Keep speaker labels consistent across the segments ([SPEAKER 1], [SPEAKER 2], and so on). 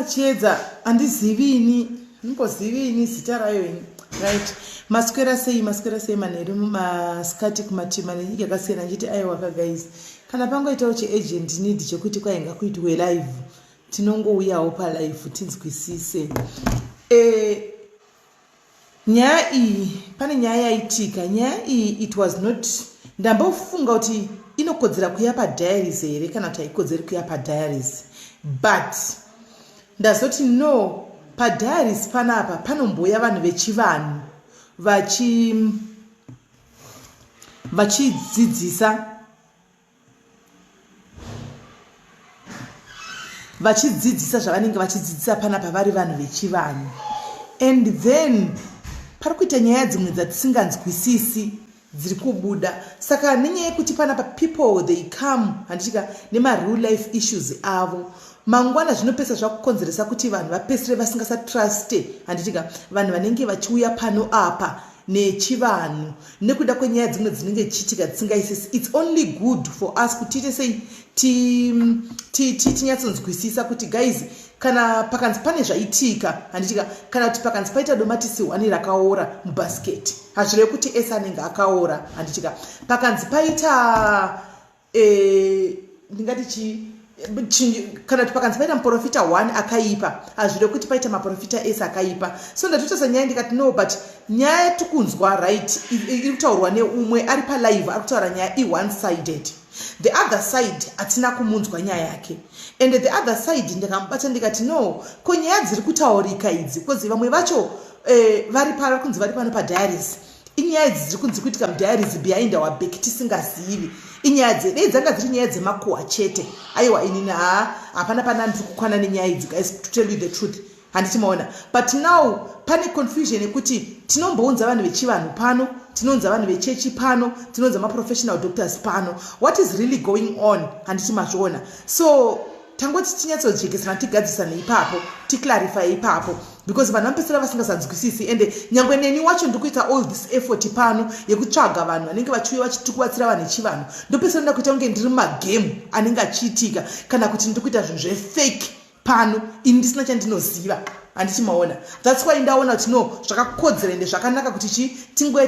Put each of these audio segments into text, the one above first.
[SPEAKER 1] chiedza andizivi ini zita rayo ini right. Maswera sei manheru maskati kumati manenge yakasiyana nchiti aiwa guys, kana pangoitawo chiagent need chekuti kwainga kuitwe live tinongouyawo palive tinzwisise. Nyaya iyi pane nyaya yaitika. Nyaya iyi it was not, ndambofunga kuti inokodzera kuya padiaries here kana kuti haikodzeri kuya padiaries, but ndazoti no, padiaries panapa panomboya vanhu vechivanhu vachidzidzisa zvavanenge vachidzidzisa panapa vari vanhu vechivanhu, and then pari kuita nyaya dzimwe dzatisinganzwisisi dziri kubuda. Saka nenyaya yekuti panapa people they come handitika nema-real life issues avo, mangwana zvinopesa zvakukonzeresa kuti vanhu vapesere vasingasatruste handitika vanhu vanenge vachiuya pano apa nechivanhu nekuda kwenyaya dzimwe dzinenge chiitika dzisingaisisi. It's only good for us kuti tiite sei tinyatsonzwisisa kuti guys, kana pakanzi pane zvaitika handitika, kana kuti pakanzi paita domatisi 1 rakaora mubhasiketi, hazvirevi kuti ese anenge akaora handitika. Pakanzi paita ndingati kana kuti pakanzi paita muprofita 1 akaipa, hazvirevi kuti paita maprofita ese akaipa. So ndatotarisa nyaya ndikati no, but nyaya tikunzwa right iri kutaurwa neumwe ari palive ari kutaura nyaya one sided, the other side hatina kumunzwa nyaya yake, and the other side ndikamubata ndikati no, ko nyaya dziri kutaurika idzi kozi vamwe vacho vari kunzi vari pano padiaries, inyaya idzi dziri kunzi kuitika mudiaries behind our back tisingazivi. Inyaya dzedei dzanga dziri nyaya dzemakuhwa chete. Aiwa inini hapana pana ndiri kukwana nenyaya idzi guys, to tell you the truth, handichimaona. But now pane confusion yekuti tinombounza vanhu vechivanhu pano, tinounza vanhu vechechi pano, tinounza ma-professional doctors pano. What is really going on handichimazviona. So tangoti tinyatsojekesana tigadzisana ipapo, ticlarify ipapo, because vanhu vamupesera vasingasanzwisisi. And nyangwe neni wacho ndikuita all this effort pano yekutsvaga vanhu vanenge vachiuya vachitikubatsira vanhu vechivanhu, ndopesera ndakuita kunge ndiri mumagame anenge achiitika, kana kuti ndikuita zvinhu zvefake pano ini ndisina chandinoziva handichimaona. That's why ndaona kuti no, zvakakodzera ende zvakanaka kuti tingwe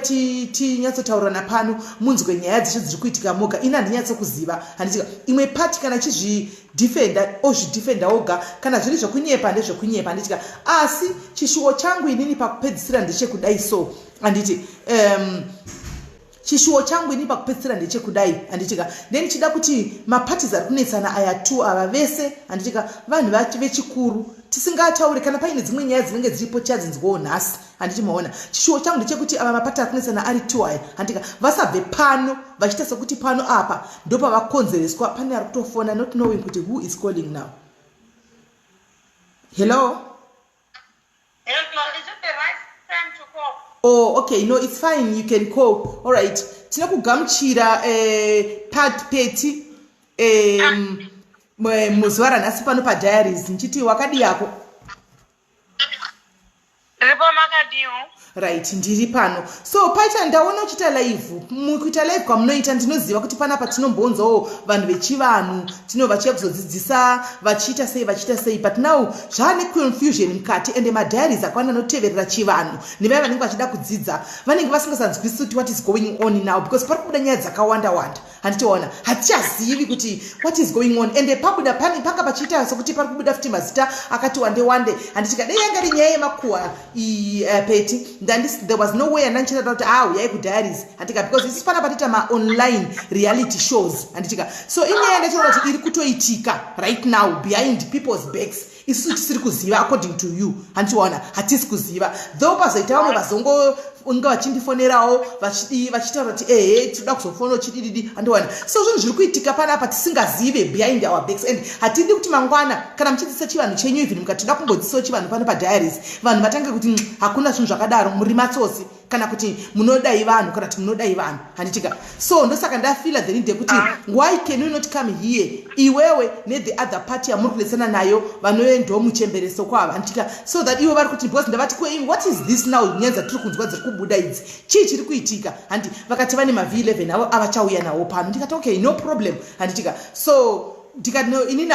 [SPEAKER 1] tinyatsotaurana pano, munzwe nyaya dzeshe dziri kuitika moga. Ini handinyatsekuziva handitika imwe pati kana chizvidhifenda ozvidhifenda oga, kana zviri zvekunyepa ndezvekunyepa handitika. Asi chishuwo changu inini pakupedzisira ndechekudai. So handiti chishuwo changu ini pakupedzisira ndechekudai handitika. Then chida kuti maparties ari kunetsana aya 2 ava vese handitika vanhu vechikuru tisingatauri kana paine dzimwe nyaya dzinenge dziripo chadzinzwawo nhasi handichimaona. Chishuwo changu ndechekuti ava mapati ari kunetsana ari 2 aya handitika vasabve pano vachiita sokuti pano apa ndopavakonzereswa. Pane ari kutofona not knowing kuti who is calling now. Hello?
[SPEAKER 2] Hello, is it the right time to call?
[SPEAKER 1] Oh, okay, no, it's fine, you can call. All right. Tinokugamuchira peti muzuva ranhasi pano padiaries. Nchiti wakadi yako?
[SPEAKER 2] Ripo makadiwo.
[SPEAKER 1] Right, ndiri pano. So paita ndaona uchita live. Mukuita live kwamunoita ndinoziva kuti panapa tinombonzawo vanhu vechivanhu, vachiya kuzodzidzisa vachiita sei, but now zvane confusion mukati, and madiaries akawanda noteverera chivanhu nevaya vanenge vachida kudzidza vanenge vasingasanzwisisi kuti what is going on now, because pari kubuda nyaya dzakawanda handitiona hatichazivi kuti what is going on. And pabuda panga pachiita sokuti pari kubuda futi mazita akati wande handitika dei yanga iri nyaya yemakuhwa peti. There was no way ananchita kuti uyai kudiaries handitika, because isi pana patita ma-online reality shows handitika. So inyaya ndachona kuti iri kutoitika right now behind people's backs, isusu tisiri kuziva according to you handichiona, hatisi kuziva. Though pazoita vamwe vazongo unga vachindifonerawo vachitaura kuti tinoda kuzofona chidididi handiwana. So zvinhu zviri kuitika panapa tisingazive behind our backs, and hatidi kuti mangwana kana muchidzidzisa chivanhu chenyu even mukatoda kumbodzidzisawo chivanhu pano padiaries vanhu vatange kuti hakuna zvinhu zvakadaro muri matsotsi, kana kuti munodai vanhu kana kuti munodai vanhu handitika. So ndosaka ndafila the need yekuti why can you not come here iwewe the other party yamuri kulesana nayo vanoendawo muchembereso kwavo handitika, so that ivo vari kuti because ndavati kweimi what is this now, nyaya dzatiri kunzwa dziri kubuda idzi chii chiri kuitika handi vakati vane ma V11 avo avachauya nawo pano. Ndikati okay, no problem handitika. So ndikati no inini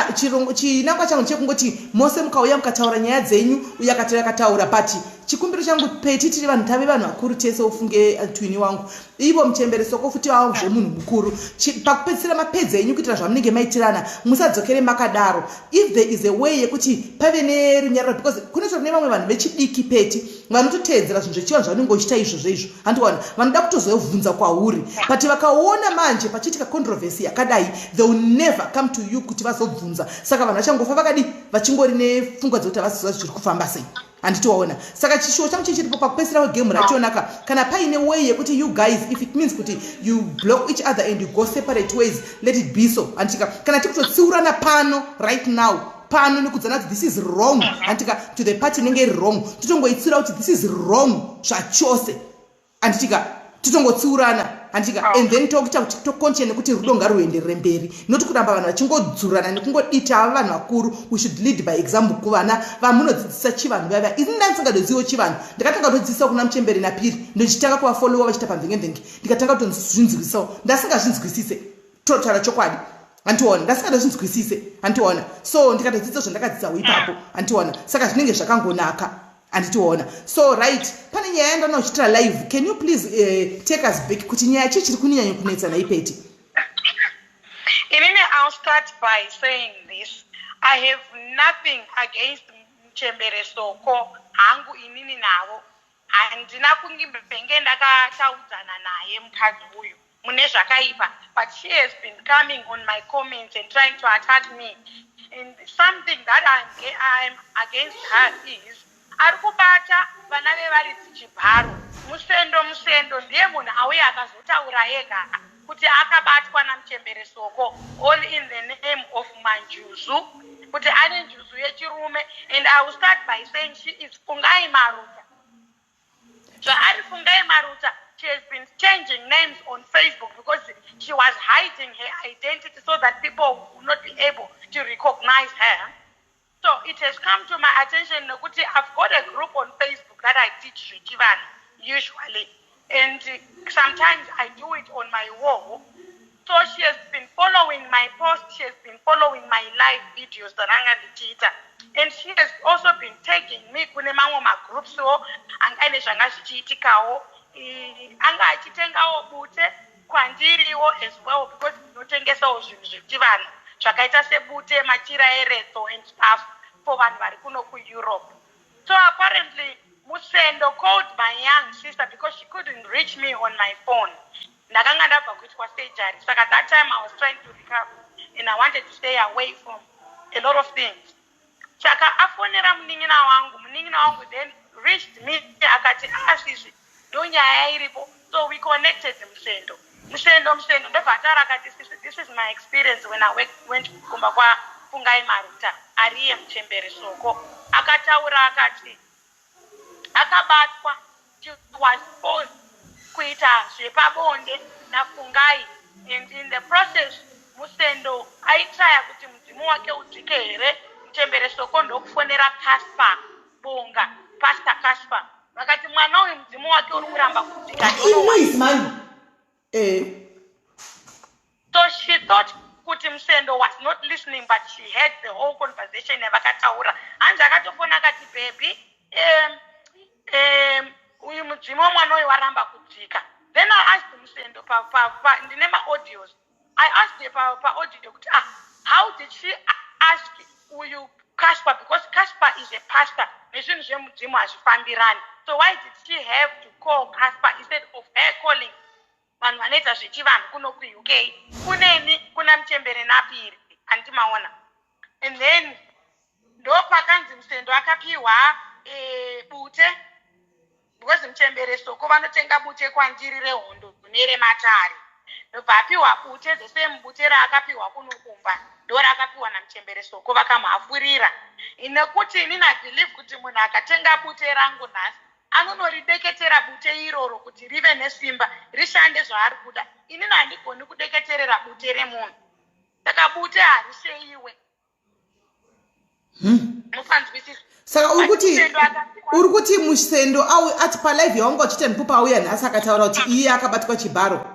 [SPEAKER 1] chinangwa changu chekungoti mose mukauya mukataura nyaya dzenyu uye akataura but chikumbiro changu peti tiri vanhu tave vanhu vakuru tese ufunge twini wangu ivo muchemberesoko futi wavo zvemunhu mukuru pakupedzisira mapedzi enyu kuitira zvamunenge maitirana musadzokere makadaro if there is a way yekuti pave nerunyararo because kunotori nevamwe vanhu vechidiki peti vanototeedzera zvinhu zvechivanhu zvavanenge uchiita izvozvo izvo handiwana vanoda kutozovhunza kwauri but vakaona manje pachiitika controversy yakadai they will never come to you kuti vazobvunza saka vanhu vachangofa vakadi vachingori nepfungwa dzekuti havasiziva zviri kufamba sei handitoona saka chishuwo changu chichiripo pakupedzisira kwegemu rachionaka kana paine way yekuti you guys if it means kuti you block each other and you go separate ways let it be so handika kana tikutotsiurana pano right now pano nekudzana kuti this is wrong handika to the party inenge iri wrong totongoitsira kuti this is wrong zvachose handitika totongotsiurana handika and then tokuita kuti tokonche nekuti rudo ngaruenderere mberi noti kuramba vanhu vachingodzurana nekungodita ava vanhu vakuru we should lead by example kuvana vamunodzidzisa chivanhu vaya ini ndanisingadozivo chivanhu ndakatanga kutodzidzisa kuna muchemberi napiri ndochitanga kuvafolowa vachiita pamvenge-mvenge ndikatanga kutozvinzwisawo ndasingazvinzwisise totaura chokwadi handiona ndasingadozvinzwisise handiona so ndikatodzidza zvandakadzidziswa ipapo handiona saka zvinenge zvakangonaka handitiona so right pane nyaya yandanochitira live can you please take us back kuti nyaya chi chiri kunyanya kunetsa naipeti
[SPEAKER 2] inini I'll start by saying this I have nothing against Mchembere Soko hangu inini navo handina kungibenge ndakataudzana naye mukadzi uyu mune zvakaipa but she has been coming on my comments and trying to attack me and something that I'm against her is ari kubata vana vevaridzi chibharo musendo ndiye munhu auya akazotaura ega kuti akabatwa naMuchembere Soko all in the name of manjuzu kuti ane njuzu yechirume and I will start by saying she is Fungai Maruta zvaari Fungai Maruta she has been changing names on Facebook because she was hiding her identity so that people would not be able to recognize her. So it has come to my attention nokuti I've got a group on Facebook that I teach Zvichivana usually and sometimes I do it on my wall. So she has been following my posts, she has been following my live videos that anga ndichiita and she has also been taking me kune mamwe magroups angaine zvanga zvichiitikawo anga achitengawo bute kwandiriwo as well because ndinotengesawo zvinhu zvechivana zvakaita sebute machira eretso and stuff for vanhu vari kuno kuEurope. So apparently Musendo called my young sister because she couldn't reach me on my phone. Ndakanga ndabva kuitwa surgery saka that time I was trying to recover and I wanted to stay away from a lot of things. Saka afonera munin'ina wangu then reached me akati asisi ndonyaya iripo so we connected Musendo ndobvatara akati this is my experience when I went kumba kwa Fungai Maruta ariye Muchembere Soko akataura akati akabatwa she was forced kuita zvepabonde naFungai and in the process Musendo aitaya kuti mudzimu wake udzike here Muchembere Soko ndokufonera Casper Bonga Pastor Casper vakati mwana uyu mudzimu wake uri kuramba kudzika so she thought kuti Musendo was not listening but she heard the whole conversation yavakataura hanzi akatofona akati baby uyu mudzimu wamwana uyu waramba kudzika then I asked Musendo ndine maaudios I asked her paaudio kuti how did she ask uyu Casper because Casper is a pastor nezvinhu zvemudzimu hazvifambirani so why did she have to call Casper instead of her calling vanhu vanoita zvechivanhu kuno kuUK kuneni kuna Muchembere napiri andimaona and then ndopakanzi Musendo akapiwa bute because Muchembere Soko vanotenga bute kwandiri rehondo nerematare ndobva apiwa bute the same bute raakapiwa kuno kumba ndoraakapiwa naMuchembere Soko vakamhafurira nekuti inini I believe kuti munhu akatenga bute rangu nhasi anonorideketera bute iroro kuti rive nesimba rishande zvaari kuda inini handigoni kudeketerera bute remunhu saka bute hariseiwe mufanzwisisa
[SPEAKER 1] saka uri kuti Musendo ati palive yaunga uchita ndipo pauya nhasi akataura kuti iye akabatwa chibharo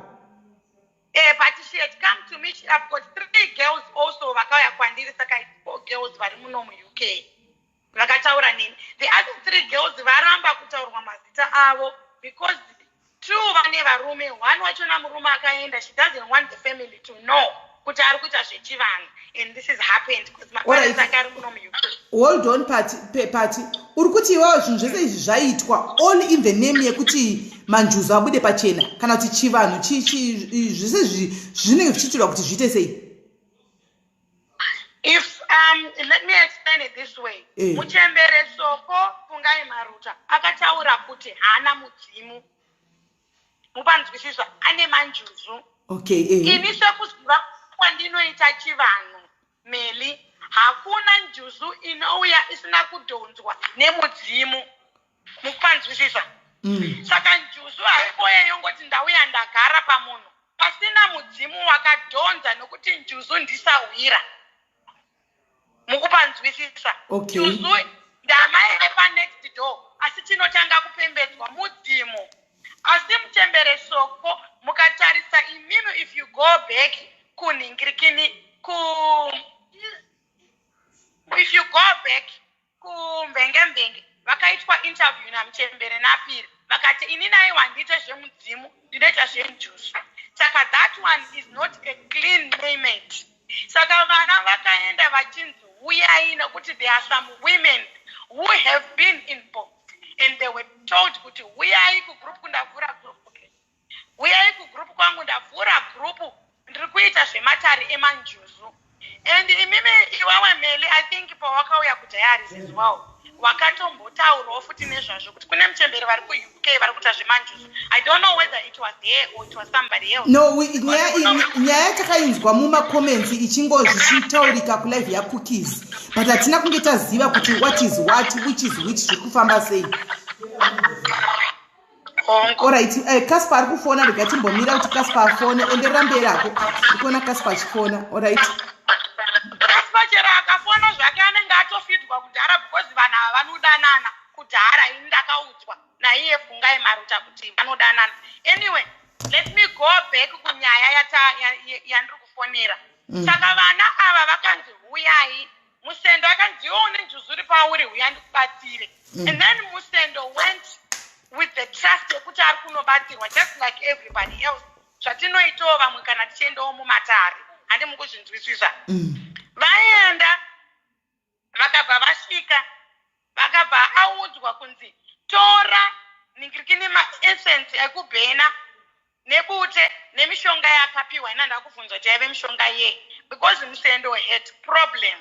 [SPEAKER 2] but she had come to me. I've got 3 girls also vakauya kwandiri, saka 4 girls vari muno muuk vakataura nini. The other 3 girls varamba kutaurwa mazita avo because 2 vane varume, 1 wachona murume akaenda. She doesn't want the family to know kuti ari kuita zvechivanhu, and this has happened because maparents ake ari muno muuk.
[SPEAKER 1] Hold on, Pati, uri kuti iwawo zvinhu zvese izvi zvaitwa all in the name yekuti manjuzu abude pachena kana kuti chivanhu zvese zvinenge zvichiitirwa kuti zviite sei?
[SPEAKER 2] If let me explain it this way. Muchembere Soko Fungai Maruta akataura kuti hana mudzimu. Mupanzwisisa ane manjuzu.
[SPEAKER 1] Okay.
[SPEAKER 2] Ini sekuziva kwandinoita chivanhu Meli, hakuna njuzu inouya isina kudhonzwa nemudzimu. Mupanzwisisa. Saka njuzu haipoye yongoti ndauya ndagara pamunhu pasina mudzimu wakadhonza nokuti njuzu ndisawira. Mukupanzwisisa. Njuzu ndamai epa next door asi tinotanga kupembedzwa mudzimu. Asi Muchembere Soko mukatarisa imimi, if you go back kuningirikini if you go back kumvenge vakaitwa interview naMuchembere naPiri vakati ini naiwa ndiite zvemudzimu ndinoita zvenjuzu. Saka that one is not a clean payment. Saka vana vakaenda vachinzi uyai nokuti there are some women who have been involved and they were told kuti uyai kugroup kundavhura group. Uyai kugroup kwangu ndavhura group ndiri kuita zvematare emanjuzu. And imimi iwawe Meli, I think pawakauya kuDiaries as well, wakatombotaurawo futi nezvazvo kuti kune Muchembere vari kuUK vari kuita zvemanjuzu. I don't know whether it was there or it was somebody else.
[SPEAKER 1] No, nyaya takainzwa mumacomments zvichitaurika kulive yaCookies, but hatina kunge taziva kuti what is what, which is which, zviri kufamba sei. Alright, Caspar ari kufona, rega timbomira kuti Caspar afone, enderera mberi ako. Ndikuona Caspar achifona. Alright.
[SPEAKER 2] Caspar chero akafona zvake anenge atofidwa kudhara because vanhu ava vanodanana kudhara. Ini ndakaudzwa naiye Fungai Maruta kuti vanodanana. Anyway, let me go back kunyaya yandiri kufonera. Saka vana ava vakanzi uyai. Musendo akanzi iwo une njuzu uri pauri, uya ndikubatsire. And then Musendo went with the trust yekuti ari kunobatsirwa just like everybody else. Zvatinoitawo vamwe kana tichiendawo mumatare. Handi mukuzvinzwisisa. Vaenda vakabva vasvika vakabva audzwa kunzi tora ningirikini maessence ekubhena nebute nemishonga yakapiwa. Ina ndakuvunza kuti yaive mishonga yei because Musendo had problem.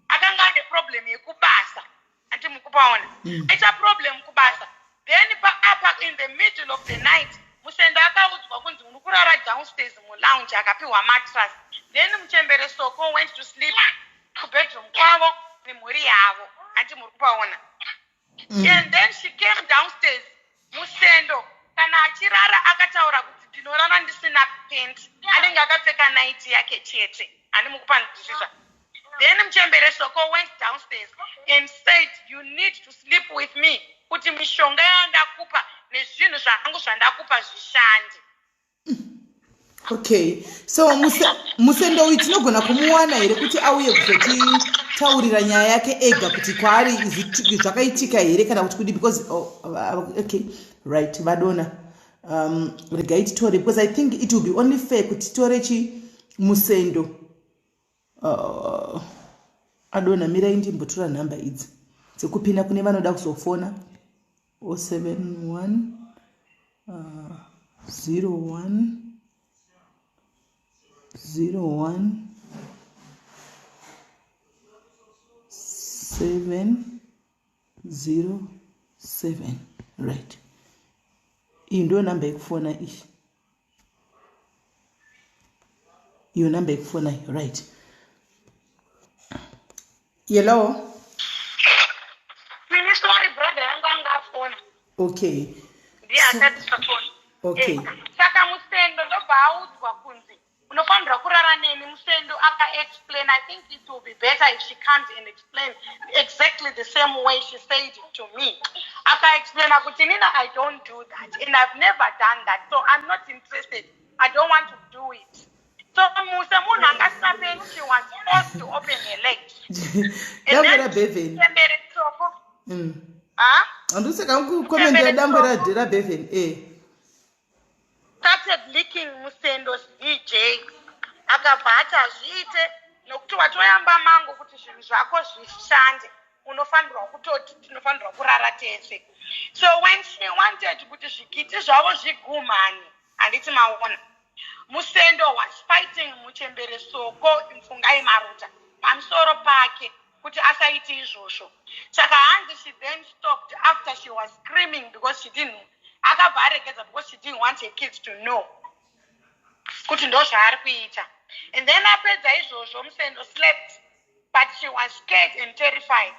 [SPEAKER 2] Akanga ane problem yekubasa. Anti mukupaona. Aita problem kubasa. Then apa in the middle of the night Musendo akaudzwa kunzi uri kurara downstairs mulounge akapiwa mattress. Then Muchembere Soko went to sleep kubedroom kwavo nemhuri yavo. Anti mukupaona. And then she came downstairs. Musendo kana achirara akataura kuti ndinorara ndisina pant. Anenge akapfeka night yake chete. Ani mukupanzwisisa. Then Muchembere Soko went downstairs and said, you need to sleep with me. Kuti mishonga yandakupa nezvinhu zvangu zvandakupa zvishande.
[SPEAKER 1] Okay, so Musendo uyu tinogona kumuwana here kuti auye kuzotitaurira nyaya yake ega kuti kwaari zvakaitika here kana kuti kudi because okay, right, vadona. Regai titore because I think it will be only fair kuti titore Musendo. Adona mirai ndimbotora nhamba idzi dzekupinda kune vanoda kuzofona 071 01 01 707. Right, iyi ndo namba yekufona iyi. Iyo namba yekufona iyi. Right. Hello.
[SPEAKER 2] Sorry, brother, I'm
[SPEAKER 1] okay.
[SPEAKER 2] Yeah, that's the phone.
[SPEAKER 1] Okay.
[SPEAKER 2] Saka Musendo ndobva audzwa kunzi unofanira kurara neni Musendo aka-explain. I think it will be better if she comes and explain exactly the same way she said it to me. Aka-explain kuti Nina, I don't do that and I've never done that, so I'm not interested. I don't want to do it. So Musa munhu angasapeni, she was forced to open her legs. And then Chembere Soko.
[SPEAKER 1] Anduseka kukomenda dambo ra Bevan
[SPEAKER 2] started licking Musendo's VJ. Akabata zviite nokuti watoyamba mango kuti zvinhu zvako zvishande unofanirwa kutoti tinofanirwa kurara tese. So when she wanted kuti zvikiti zvavo zvigumane, handiti maona, Musendo was fighting Muchembere Soko Mfungai Maruta pamusoro pake kuti asaite izvozvo. Saka hanzi she then stopped after she was screaming because she didn't because she didn't want her kids to know kuti ndo zvaari kuita. And then apedza izvozvo Musendo slept, but she was scared and terrified.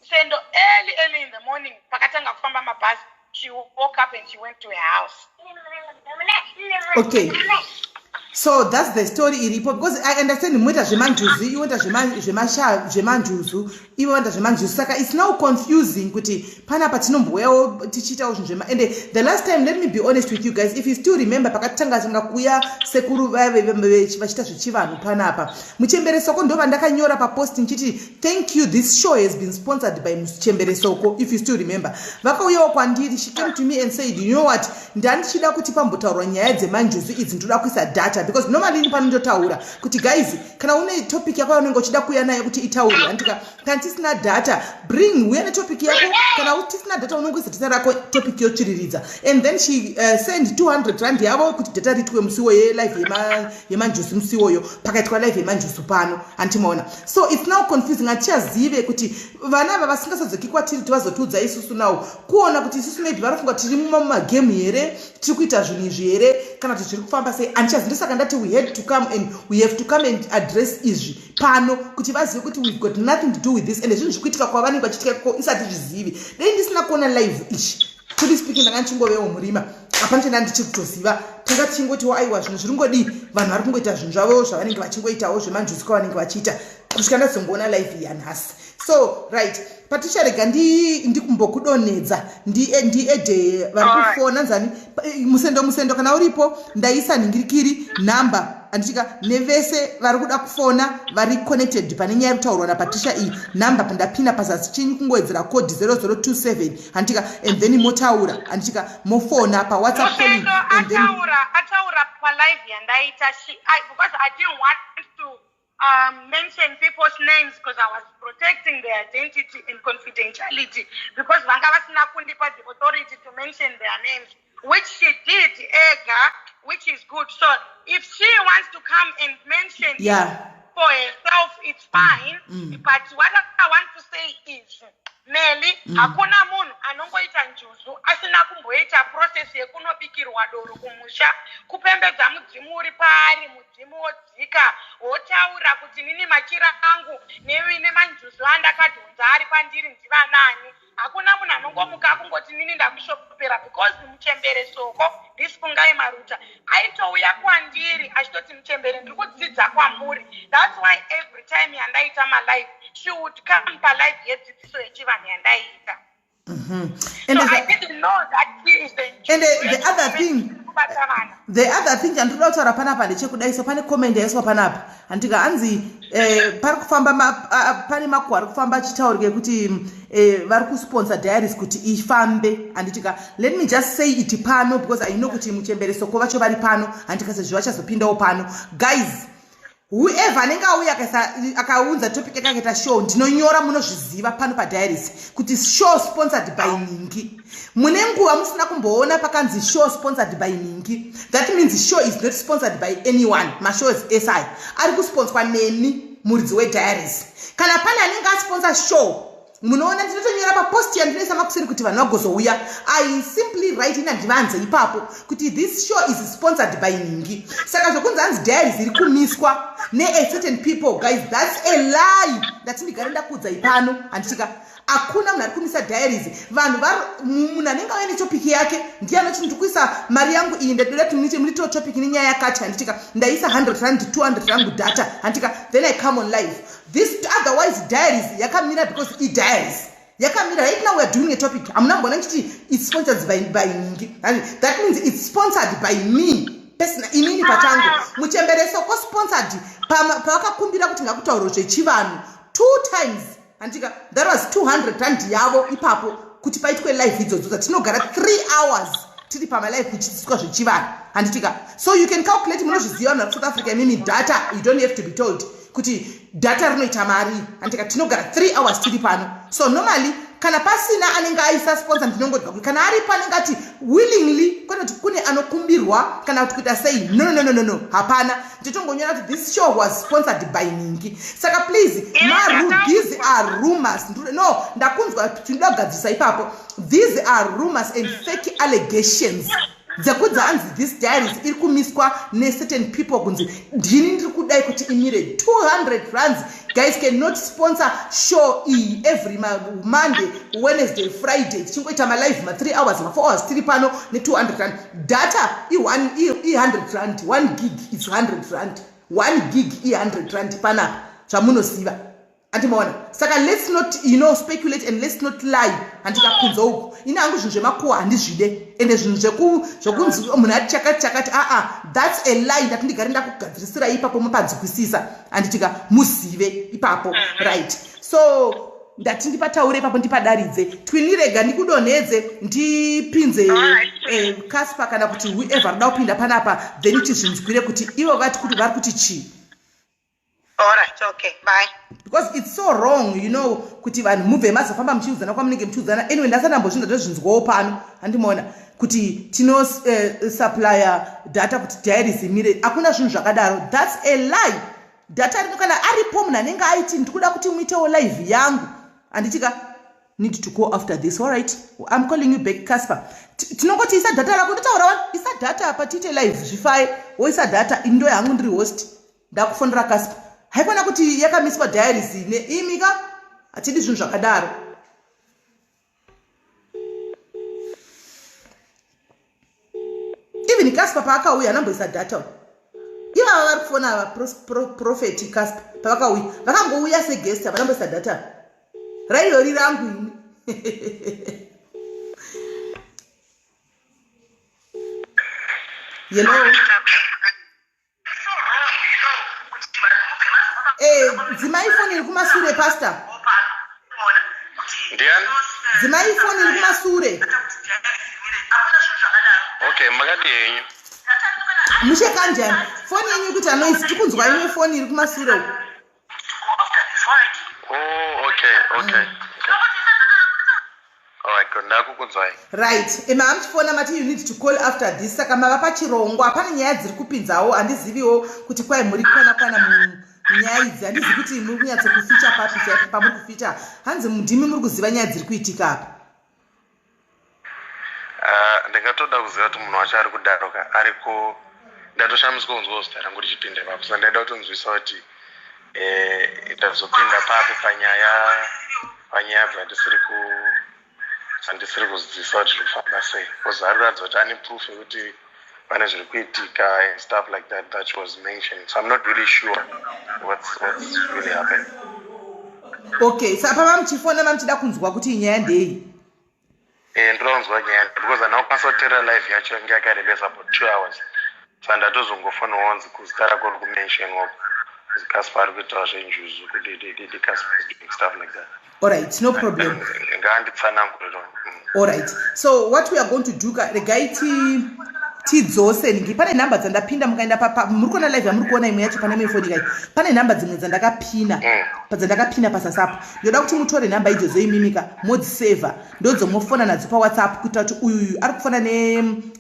[SPEAKER 2] Musendo early in the morning pakatanga kufamba mabhazi, she woke up and she went to her house.
[SPEAKER 1] Okay, so that's the story iripo, because I understand muita zvemanjuzu, you want zvemanjuzu, iwe wanta zvemanjuzu, saka it's now confusing kuti pana patinomboyawo tichitawo zvinhu and the last time, let me be honest with you guys, if you still remember pakatanga kuya sekuru vachita zvechivanhu panapa Muchembere Soko ndo vandakanyora papost nchiti thank you, this show has been sponsored by Muchembere Soko. If you still remember, vakauyawo kwandiri, she came to me and said, you know what, ndandichida kuti pambotaurwa nyaya dzemanjuzu idzi ndoda kuisa data, because normally panondotaura kuti guys, kana une topic yako yaunenge uchida kuya nayo kuti itaure, andika kana tisina data bring uya netopic yako, kana tisina data unongoisa data rako topic yochiriridza. And then she send 200 rand yavo kuti data ritwe musiwo live yemanjuzu musiwoyo pakaitwa live yemanjuzu pano, antimaona. So it's now confusing, atichazive kuti vana ava vasingasadzoki kwatiri tivazotiudza isusu nawo kuona kuti isusu maybe vanofunga tiri mumagame here, tiri kuita zvinhu izvi here, kana kuti zviri kufamba sei, andichazi. Ndosaka ndati we have to come and address izvi pano kuti vazive kuti we've got nothing to do with this, and zvinhu zvikuitika kwavanenge vachiitika isati zvizivi. Dei ndisina kuona live ichi, truly speaking, ndanga ndichingovewo murima apa ndichenda ndichiri kutoziva, tanga tichingotiwo aiwa zvinhu zviri ngodii, vanhu vari kungoita zvinhu zvavo zvavanenge vachingoitawo zvemanjuzu kwavanenge vachiita, kusvika ndazongoona live yanhasi. So right, paticharega ndikumbokudonedza ndiedhe vari kufona nzani Musendo kana uripo ndaisa nhingirikiri namba andichika nevese vari kuda kufona vari connected pane nyaya yekutaurwa naPatricia iyi namba pandapina pazasi chinyi kungowedzera code 0027 andichika and then motaura andichika mofona paWhatsApp calling and then
[SPEAKER 2] ataura palive yandaita because I didn't want to mention people's names because I was protecting their identity and confidentiality, because vanga vasina kundipa the authority to mention their names, which she did, which is good. So if she wants to come and mention for herself, it's fine. But what I want to say is, Nelly, hakuna munhu anongoita njuzu asina kumboita process yekunobikirwa doro kumusha, kupembedza mudzimu uri pari, mudzimu wodzika, wotaura kuti nini machira angu nevine manjuzu andakadhonza ari pandiri ndiva nani. Hakuna munhu anongomuka kungoti nini ndakushopera, because Muchembere Soko Fungai Maruta aitouya kwandiri achitoti Muchembere ndiri kudzidza kwamuri. That's why every time yandaita malive she would come palive yedzidziso yechivanhu yandaita. So I didn't know that she is
[SPEAKER 1] the other thing andinoda kutaura panapa ndechekudaiso pane comment yaiswa panapa andika anzi pari kufamba pane makuru ari kufamba achitaurike kuti vari kusponsor diaries kuti ifambe anditika let me just say it pano because I know kuti Muchembere Soko vacho vari pano andika sezvo vachazopindawo pano. Guys, whoever anenge auya akaunza topic yakaita show ndinonyora munozviziva pano padiaries kuti show sponsored by Ningi. Mune nguva musina kumboona pakanzi show sponsored by Ningi. That means show is not sponsored by anyone. Mashow is SI ari kusponsorwa neni muridzi wediaries. Kana pane anenge asponsor show munoona ndinotonyora papost yandinoisa makuseri kuti vanhu vagozouya. I simply write in advance ipapo kuti this show is sponsored by Ningi. Saka zvokunzi hanzi diaries iri kumiswa ne certain people, guys, that's a lie. Ndatindigare ndakudza ipano andichika hakuna munhu ari kumisa diaries. Vanhu munhu anenge auya netopiki yake ndiye anoti ndikuisa mari yangu iyi ndadoda kuti murito topic nenyaya yakati, handitika ndaisa 100 rand 200 rand data, handitika then I come on live. This otherwise diaries yakamira because diaries yakamira. Right now we are doing a topic, amuna mbona kuti it's sponsored by Ningi, and that means it's sponsored by me personally. Inini pachangu Muchembereso ko sponsored pavakakumbira kuti ngakutaura zvechivanhu 2 times, handika that was 200 rand yavo ipapo kuti paitwe live idzodzo dzatinogara 3 hours tiri pamalive kuchidzidziswa zvechivanhu, handitika. So you can calculate, munozviziva vanhu South Africa imimi data, you don't have to be told kuti data rinoita mari, handika tinogara 3 hours tiri pano. So normally kana pasina anenge aisa sponsor ndinongodwa kuti kana ari panenge ati willingly kuti kune anokumbirwa kana kuti kuita sei, no hapana, nditongonyora kuti this show was sponsored by Ningi. Saka please these are rumors. No, ndakunzwa tinoda kugadzisa ipapo. These are rumors and fake allegations dzekudza hanzi this diaries iri kumiswa certain people kunzi ndini ndiri kudai kuti imire 200 rands. Guys cannot sponsor show every Monday, Wednesday, Friday tichingoita malive 3 hours 4 hours tiri pano ne 200 rand. Data 100 rand, 1 gig is 100 rand, 1 gig 100 rand panapa zvamunosiva, andimaona. Saka let's not speculate and let's not lie. Handikakunza uku ina hangu zvinhu zvemakuwa handizvide, ende zvinhu zvokunzi munhu ati chakati that's a lie. Ndatindigare ndakugadzirisira ipapo mupadzikwisisa, handitika muzive ipapo, right? So ndati ndipataure ipapo ndipadaridze twinirega ndikudonhedze ndipinze Casper kana kuti whoever ada kupinda panapa then tizvinzwire kuti ivo vati kuti vari kuti chii.
[SPEAKER 2] Alright, okay, bye.
[SPEAKER 1] Because it's so wrong, kuti vanhu mubve mazofamba muchiudzana kwamunenge muchiudzana. Anyway, ndasandambozvinza ndozvinzwawo pano, handimaona kuti tino supplier data kuti diaries imire. Hakuna zvinhu zvakadaro, that's a lie. Data rinokana aripo munhu anenge aiti ndikuda kuti muitewo live yangu, handitika need to go after this. All right, I'm calling you back, Casper. Tinongoti isa data rako, nditaura isa data apa tiite live zvifai woisa data indo yangu ndiri host. Ndakufonera Casper. Haikona kuti yakamiswa diaries neimika atidi zvinhu zvakadaro. Even Casper paakauya anamboisa data. Iva vari kufona prophet Casper pavakauya vakangouya seguest vanamboisa data. Rairori rangu ini. Dzimai phone iri kumasure pastor.
[SPEAKER 3] Ndiani?
[SPEAKER 1] Dzimai phone iri kumasure.
[SPEAKER 3] Okay, makati yenyu.
[SPEAKER 1] Mushe kanjani? Phone yenyu kuti anoisi tikunzwa imwe phone iri kumasure.
[SPEAKER 3] Oh, okay. Alright, good. Ndakukunzwai.
[SPEAKER 1] Right. Muchifona mati you need to call after this. Saka mava pachirongwa pane nyaya dziri kupinzawo, handiziviwo kuti kwai muri kwana nyaya idzi, handizivi kuti muri kunyatsa kuficha papi pamuri kuficha. Hanzi ndimi muri kuziva nyaya dziri kuitika apa.
[SPEAKER 3] Ndingatoda kuziva kuti munhu wacho ari kudaroka ariko ndatoshamiswa kunzwa zita rangu richipinda ipapo, saka ndaida kutonzwisa kuti ndazopinda papi panyaya dzandisiri kuzidzisa kuti zviri kufamba sei, because ari kuratidza kuti ane proof yekuti pane zviri kuitika and stuff like that was mentioned, so I'm not really sure what's really happening.
[SPEAKER 1] Okay, saka pamamuchifona mamuchida kunzwa kuti nyaya ndei?
[SPEAKER 3] Ndoda kunzwa nyaya because andakwanisa kutera live yacho yange yakarebesa about 2 hours, so ndatozongofona wanzi kuzita rako ri kumentionwa Casper ari kuitawo zvenjuzu kuti Casper is doing stuff like that.
[SPEAKER 1] Alright, no problem. Alright, so what we are going to do, regai tidzose ningi pane namba dzandapinda mukaenda muri kuona live yamuri kuona imwe yacho pane imwe phone kai pane namba dzimwe dzandakapina pasasapo. Ndoda kuti mutore namba idzodzo imimika modziseva ndodzomofona nadzo paWhatsApp kuita kuti uyu ari kufona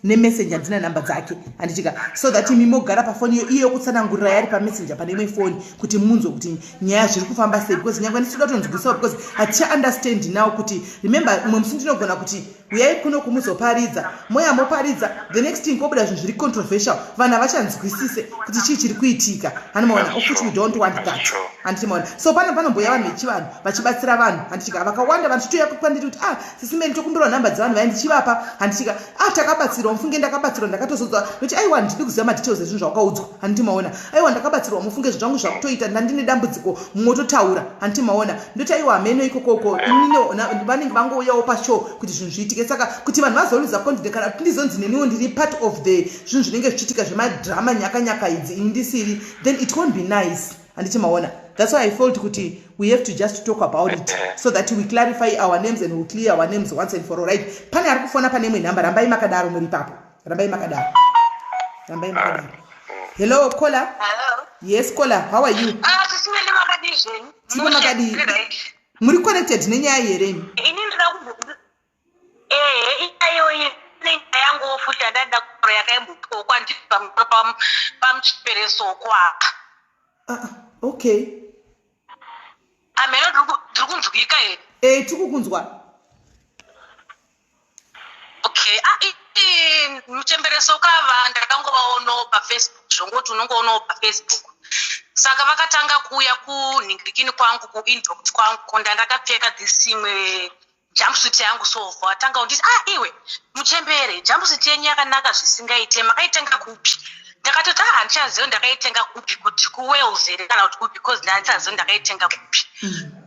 [SPEAKER 1] nemessenger ndina namba dzake, handitika so that imi mogara pafoni iyo kutsanangurira yari pamessenger pane imwe phone kuti munzwe kuti nyaya zviri kufamba sei, because nyangwe ndisida kutonzwisawo because haticha understand now kuti remember mwe musi ndinogona kuti uyai kuno kumuzoparidza moya moparidza the next thing meeting pobuda zvinhu zviri controversial vanhu havachanzwisise kuti chii chiri kuitika handimaona of which we don't want that handimaona so panomboya vanhu vechivanhu vachibatsira vanhu handisvika vakawanda vanhu chitoya kwandiri kuti sisimeni tokumbirwa nhamba dzavanhu vai ndichivapa handisvika takabatsirwa mufunge ndakabatsirwa ndakatozodzwa nokuti aiwa ndiri kuziva madetails ezvinhu zvawakaudzwa handimaona aiwa ndakabatsirwa mufunge zvinhu zvangu zvakutoita ndandine dambudziko mumototaura handimaona ndoti aiwa meno ikokoko vanenge vangouyawo pashow kuti zvinhu zviitike saka kuti vanhu vazoludza confidence kana kuti ndizonzi neniwo ndiri part of the zvinhu zvinenge zvichiitika zvemadrama nyaka idzi ini ndisiri then it won't be nice handichimaona. That's why I felt kuti we have to just talk about it so that we clarify our names and we clear our names once and for all, right? Pane ari kufona pane imwe nhamba rambai makadaro muri papo. Rambai makadaro. Hello caller.
[SPEAKER 4] Hello.
[SPEAKER 1] Yes caller, how are you?
[SPEAKER 4] Tisimele makadizeni.
[SPEAKER 1] Tiko makadi. Muri connected nenyaya here ni?
[SPEAKER 4] Ini ndira kubuka. Iyayo inenga yangu ofuta dada kuro yakaimbuko kwandi pamchipereso kwa.
[SPEAKER 1] Okay.
[SPEAKER 4] Ameno ndikunzwika here.
[SPEAKER 1] Tikukunzwa.
[SPEAKER 4] Okay. Muchembereso kava ndakangovaonawo pafacebook zvongoti unongoonawo pafacebook saka vakatanga kuuya kunhingirikini kwangu kuinbox kwangu ndandakapfeka this imwe jumpsuit yangu sovha watanga unditi iwe muchembere jumpsuit yenyu yakanaka zvisingaite makaitenga kupi ndakatoti handichaziva ndakaitenga kupi kuti kuwales here kana kuti kupi because ndandichaziva ndakaitenga kupi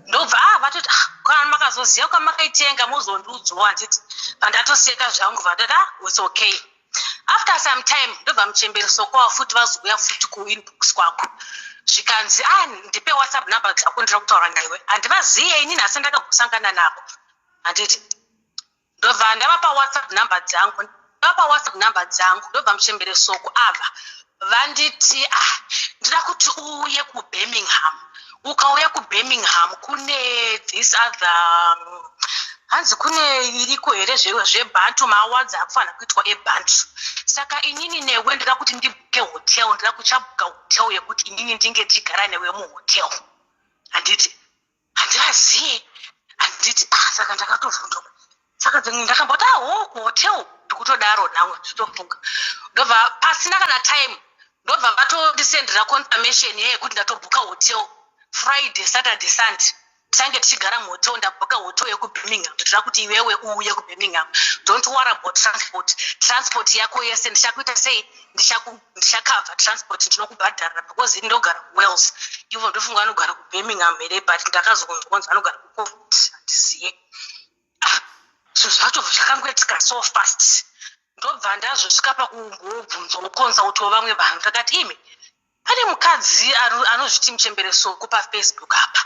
[SPEAKER 4] ndobva vatoti kana makazoziva kwamakaitenga muzondiudzawo handiti vandatoseka zvangu vatoti it's okay. After some time ndobva muchembereso kwavo futi vazouya futi kuinbox kwako zvikanzi ndipe whatsapp number dzako ndira kutaura naiwe handivaziye ini nhasi ndakagosangana navo handiti ndobva ndavapa whatsapp number dzangu ndobva muchemberesoko ava vanditi ndida kuti uye kuBirmingham. Ukauya kuBirmingham kune this other hanzi kune iriko here zvebantu maawards akufanira kuitwa ebantu saka inini newe ndida kuti ndibuke hotel ndida kuchabuka hotel yekuti inini ndinge tigara newe muhotel handiti handivaziye handiti saka ndakatovhunduka saka ndakamboti hotel ndikutodaro namwe nditofunga ndobva pasina kana time ndobva vatondisendera confirmation yekuti ndatobuka hotel Friday, Saturday, Sunday. Tange tichigara muhotel ndabuka hotel yekuBirmingham ndira kuti iwewe uye kuBirmingham. Don't worry about transport yako yese ndichakuita sei ndichakava transport ndinokubhadharira because ndinogara kuWales ivo ndofunga anogara kuBirmingham here but ndakazonzwa anogara kuCovent ndiziye zvinhu zvacho zvakangoitika so fast ndobva ndazosvika pakumbobvunza ukonza uto vamwe vanhu ndakati imi pane mukadzi anozviti muchemberesoko pafacebook apa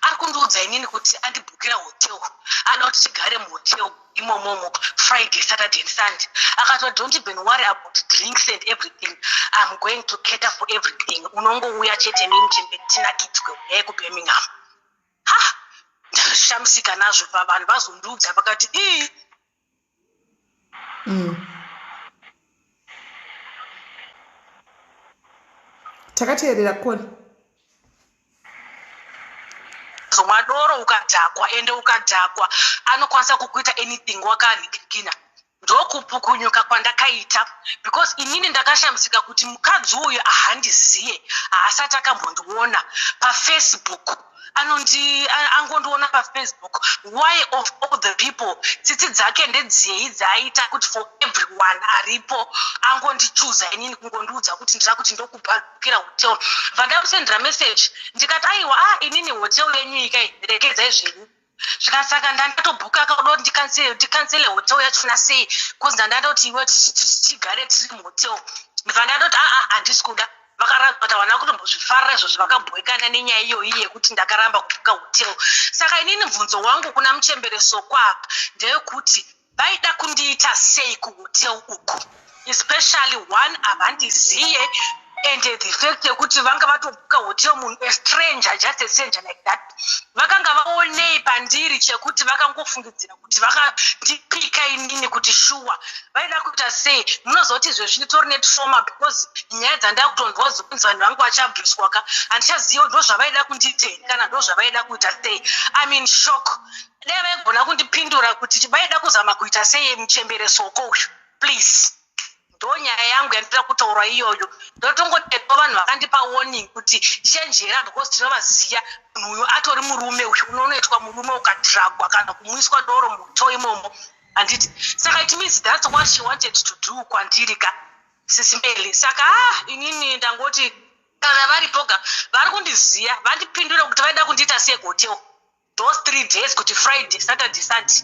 [SPEAKER 4] ari kundiudza inini kuti andibhukira hotel ada kuti tigare muhotel imomomo Friday, Saturday and Sunday akati don't even worry about drinks and everything I'm going to cater for everything unongouya chete mimi muchembere tinakitwe uyai kuBirmingham ndashamisika nazvo vanhu vazondiudza vakati
[SPEAKER 1] takateerera kona
[SPEAKER 4] mwadoro ukadhakwa ende ukadhakwa anokwanisa kukuita anything wakanhikirikina ndokupukunyuka kwandakaita because inini ndakashamisika kuti mukadzi uyu haandiziye haasati akambondiona pafacebook angondiona pafacebook why of all the people tsitsi dzake ndedziyei dzaaita kuti for everyone aripo angondichuza inini kungondiudza kuti ndira kuti ndokubhukira hotel vandamsendera message ndikati aiwa inini hotel yenyu ikairekedzai zvenyu zvikasaka ndandatobhuka akaoda kuti ndikansele hotel yachona sei because ndandada kuti iwe tigare tiri muhotel vandadoti handisi kuda vakaramba kuti havana kutombozvifarira izvo zvavakabhowekana nenyaya iyoyi yekuti ndakaramba kubhuka hotel saka inini mubvunzo wangu kuna muchemberesoko apa ndeyekuti vaida kundiita sei kuhotel uku especially one havandiziye and the fact yekuti vanga vatobhuka hotel munhu stranger just a stranger like that vakanga vaonei pandiri chekuti vakangofungidzira kuti vakandipika inini kuti shuwa vaida kuita sei munozoti izvezvi nditori netrauma because nyaya dzandakutonzwa zokunzi vanhu vangu vachabviswaka handichaziva ndo zvavaida kunditei kana ndo zvavaida kuita sei I mean shock dai vaigona kundipindura kuti vaida kuzama kuita sei muchemberesoko uyu please ndonyaya yangu yandira kutaura iyoyo. Ndotongotendwa vanhu vakandipa warning kuti chenjera because tinovaziya munhu uyu atori murume uyu unonoitwa murume ukadhiragwa kana kumwiswa doro muto imomo. Handiti saka it means that's what she wanted to do kwandiri ka Sisimbele. Saka inini ndangoti kana varipoga vari kundiziya vandipindure kuti vaida kundiita sehotel those 3 days kuti Friday Saturday Sunday.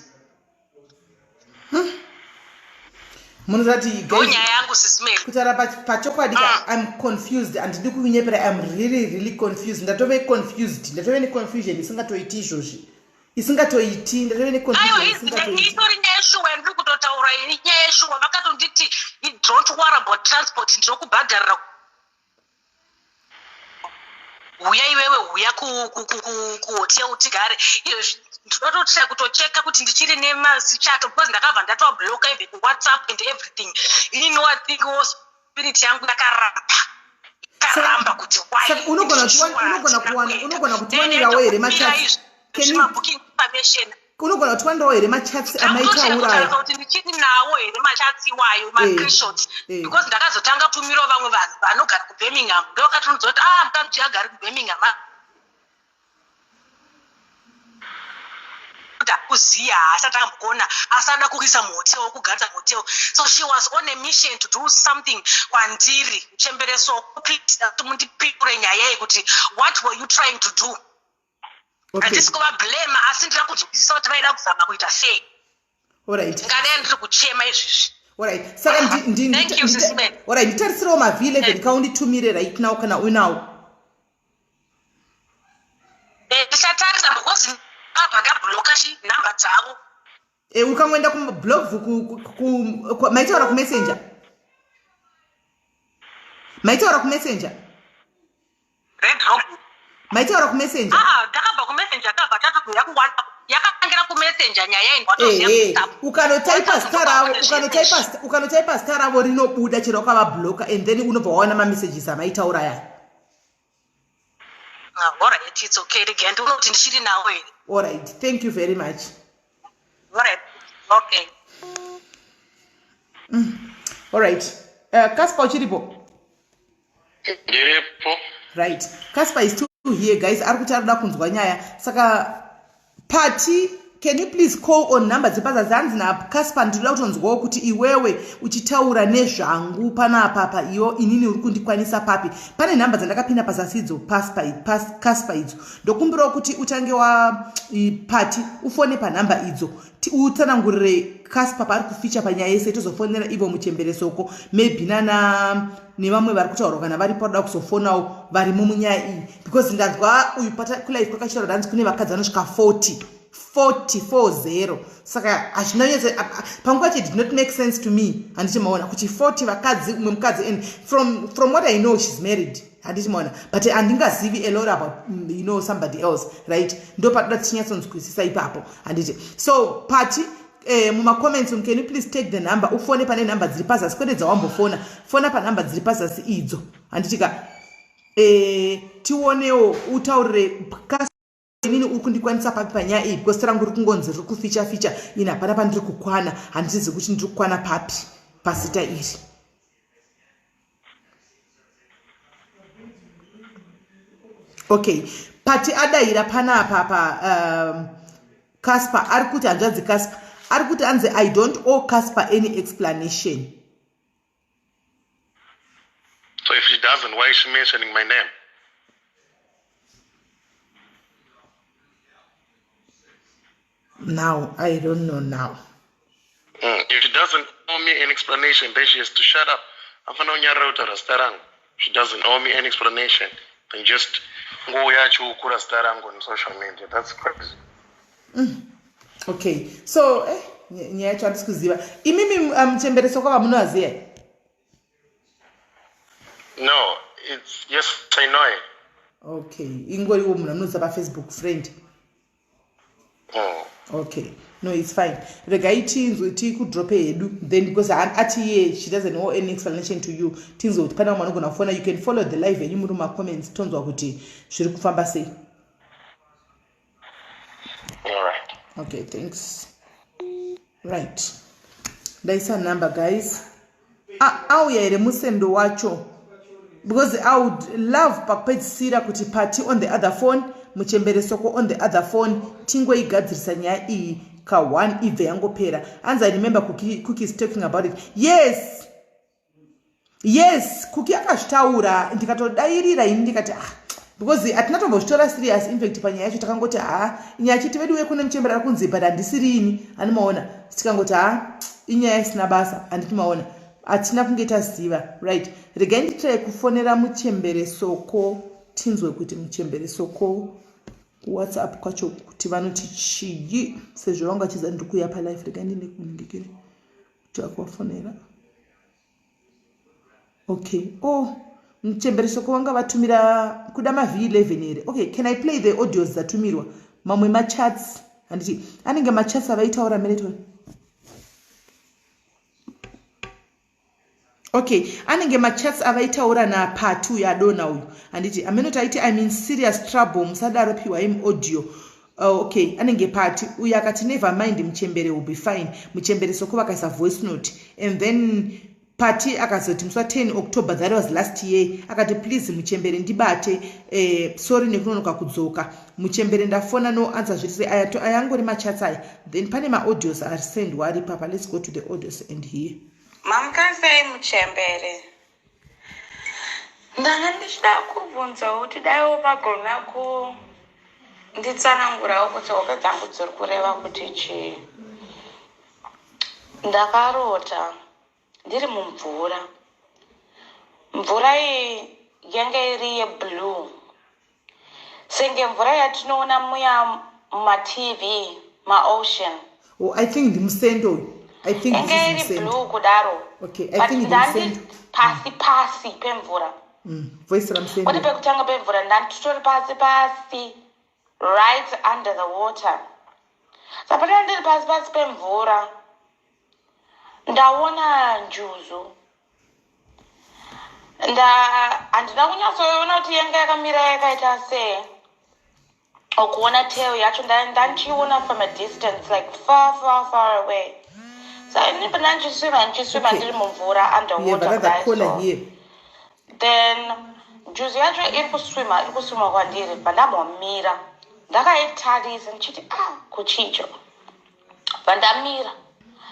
[SPEAKER 1] Munozati
[SPEAKER 4] nyaya yangu Sisimele
[SPEAKER 1] kutara pachokwadi I'm confused and ndiri kunyepera I'm really confused. Ndatove confused. Ndatove ne confusion isingatoiti izvozvi. Isingatoiti ndatove ne confusion isingatoiti.
[SPEAKER 4] Itori nyeshuwa ndiri kutotaura nyeshuwa vakatonditi don't worry about transport ndinokubhadharira uya iwewe uya kuhotel tigare. Ndinototya kutocheka kuti ndichiri nemasichato because ndakabva ndatobloka even WhatsApp and everything. Inini wathingo spirit yangu yakaramba kuti why
[SPEAKER 1] unogona kutwanirawo here machats. Unogona kutwanirawo here machats amaitauraya
[SPEAKER 4] kuti ndichiri nawo here machats iwayo ma-screenshots because ndakazotanga tumiro vamwe vanhu vanogara kuBirmingham ndokatinozooti mukamuchi agari kuBirmingham kuziya asati ambogona asada kuisa muhotel kugadza hotel. So she was on a mission to do something kwandiri Chembereso. Please mundipindure nyaya iyi kuti what were you trying to do? Handisi kuvablame asi ndira kunzwisisa kuti vaida kuzama kuita sei.
[SPEAKER 1] Alright.
[SPEAKER 4] Ngadai ndiri kuchema izvizvi.
[SPEAKER 1] Alright. Saka
[SPEAKER 4] thank you Sisimele.
[SPEAKER 1] Alright, nditarisirawo mavhi11 kaunditumire right now kana unawo.
[SPEAKER 4] Ndichatarisa because vakabloka namba dzavo.
[SPEAKER 1] Ukangoenda kublog maitaura kumessenger. Maitaura kumessenger.
[SPEAKER 4] Red Rock.
[SPEAKER 1] Maitaura kumessenger.
[SPEAKER 4] Ndakabva kumessenger kabva tatokuya kuWhatsApp. Yakatangira kumessenger nyaya iyi ndwatoziya kuti
[SPEAKER 1] ukanotypa star ravo rinobuda chero ukavabloka and then unobva waona mamessages amaitaura ya.
[SPEAKER 4] Alright, it's okay again. Ndinoti ndichiri nawo here.
[SPEAKER 1] Alright, thank you very much.
[SPEAKER 4] Alright, okay.
[SPEAKER 1] Alright. Casper uchiripo?
[SPEAKER 3] Ndiripo.
[SPEAKER 1] Right. Casper is still here, guys. Arikuti arikuda kunzwa nyaya. Saka Party, can you please call on number dzipaza zanzi na Casper ndinoda kutonzwawo kuti iwewe uchitaura nezvangu panapa iyo inini uri kundikwanisa papi. Pane number dzandakapinda pazasidzo Casper idzo. Ndokumbirawo kuti utange wa Party ufone pa number idzo. Utsanangurire Casper pari kuficha panyaya yese tozofonera Ivo Muchemberesoko maybe nevamwe vari kutaura kana vari paroda kuzofonawo vari mumunyaya iyi because ndanzwa uyu particular kwakashira danzi kune vakadzi vanosvika 40 saka azvinonyese panguva che did not make sense to me. Handiti maona kuti 40 vakadzi umwe mukadzi and from what I know she's married. Handiti maona but handingazivi a lot about somebody else, right? Ndo patoda tichinyatsonzwisisa ipapo handiti. So Party muma comments can you please take the number ufone pane number dziri pazasi kwete dzawambofona fona pa number dziri pazasi idzo handitika tionewo utaurire inini uri kundikwanisa papi panyaya iyi because rangu riri kungonzi riri kuficha ina hapana pandiri kukwana handitizi kuti ndiri kukwana papi pasita iri. Okay, Party adaira panapa pa Casper arikuti hanzvadzi Casper arikuti anze I don't owe Casper any explanation.
[SPEAKER 3] So if she doesn't, why is she mentioning my name?
[SPEAKER 1] Now I don't know now.
[SPEAKER 3] If she doesn't owe me an explanation, then she has to shut up. She doesn't owe me any explanation, then just go on social media. That's crazy.
[SPEAKER 1] Okay, so nyaya yacho handisi kuziva imimi Muchemberesoko vamunovaziva.
[SPEAKER 3] No, it's yes I know it.
[SPEAKER 1] Okay, ingoriwo munhu anoziva paFacebook friend. Okay, no, it's fine. Regai tinzwe tikudrope hedu then because ati she doesn't owe any explanation to you. Tinzwe kuti pana mwana gona fona, you can follow the live and you muri comments tonzwa kuti zviri kufamba sei.
[SPEAKER 3] All right.
[SPEAKER 1] Okay, thanks. Right. There's a number, guys. auya here musendo wacho, because I would love pakupedzisira kuti Pati on the other phone, Muchembere Soko on the other phone, tingwe igadzirisa nyaya iyi ka 1 ibve yangopera. And I remember Cookie is talking about it. Yes, Cookie akashtaura ndikatodairira ini ndikati because atinatomboshtora serious impact panyaya yacho, takangoti nyaya chiti vedu wekune Muchembere kunzi but handisirini animaona, tikangoti inyaya isina basa handitimaona atina kunge taziva, right? Regai nditrai kufonera Muchembere Soko tinzwe kuti Muchembere Soko WhatsApp kwacho kuti vanoti chii, sezvo vanga chiza ndikuya pa live. Regai ndine kuningire kuti akwafonera. Okay, Muchembere Soko vanga vatumira kuda mavhii 11 here. Okay, can I play the audios dzatumirwa mamwe machats? Handiti anenge machats avaitaura Meriton. Okay, anenge machats avaitaura na Pati yadona uyu. Handiti amenoti aiti I'm in serious trouble, musadaro piwa him audio. Okay, anenge Pati uyu akati never mind, Muchembere will be fine. Muchembere Soko vakaisa voice note, and then Pati akazoti muswa 10 October, that was last year, akati please Muchembere ndibate, sorry nekunonoka kudzoka. Muchembere ndafona no answer zvese ayangori machats aya. Then pane ma audios are send wari papa. Let's go to the audios and hear.
[SPEAKER 5] Mam kansai Muchembere. Ndanga ndichida kubvunza kuti dai wakagona kunditsanangurawo kuti hope dzangu dziri kureva kuti chii. Ndakarota ndiri mumvura. Mvura iyi yange iri yeblue. Senge mvura yatinoona muya ma-TV, ma-ocean.
[SPEAKER 1] Oh, I think the Musendo. I think this is
[SPEAKER 5] Musendo. Blue kudaro.
[SPEAKER 1] Okay, I think the Musendo.
[SPEAKER 5] Pasi pemvura.
[SPEAKER 1] Voice la Musendo.
[SPEAKER 5] Odi pekutanga pemvura ndanditutori pasi right under the water. Sapana ndiri pasi pemvura. Ndaona njuzu. Handina kunyatsoona kuti yanga yakamira yakaita sei. Okuona tail yacho ndanchiona from a distance, like far away. So inini ndichiswima ndiri mumvura underwater kudai. Then njuzu yacho iri kuswima kwandiri, pandamomira. Ndakaitarisa ndichiti kuchicho. Pandamira.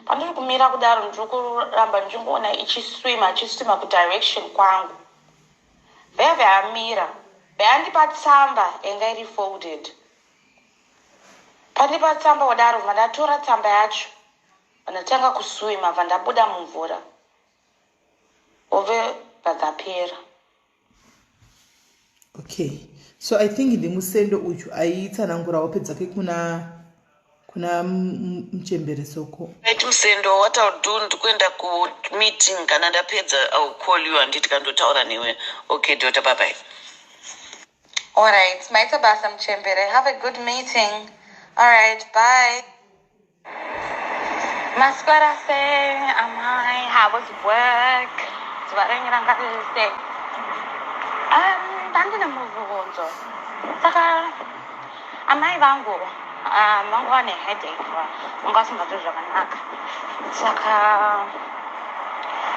[SPEAKER 5] Pandiri kumira kudaro ndiri kuramba ndichingoona ichiswima kudirection kwangu. Veve amira. Beandipa tsamba enga iri folded. Pandipa tsamba kudaro vandatora tsamba yacho. Vandatanga kuswima vandabuda mumvura. Ove padzapera.
[SPEAKER 1] Okay. So I think the Musendo uchu aitsanangura wapedzake kuna Muchembere Soko.
[SPEAKER 5] Right, Musendo, what I'll do ndikuenda ku meeting kana ndapedza I'll call you and tikandotaura newe. Okay, daughter, bye bye. All right, Maita Basa Muchembere, have a good meeting. All right, bye. Masquerade say, am I? How was work? Say, Dandina Muvuonzo. Saka, am I Vango? Mangwane headache for Mungasma Javanak. Saka,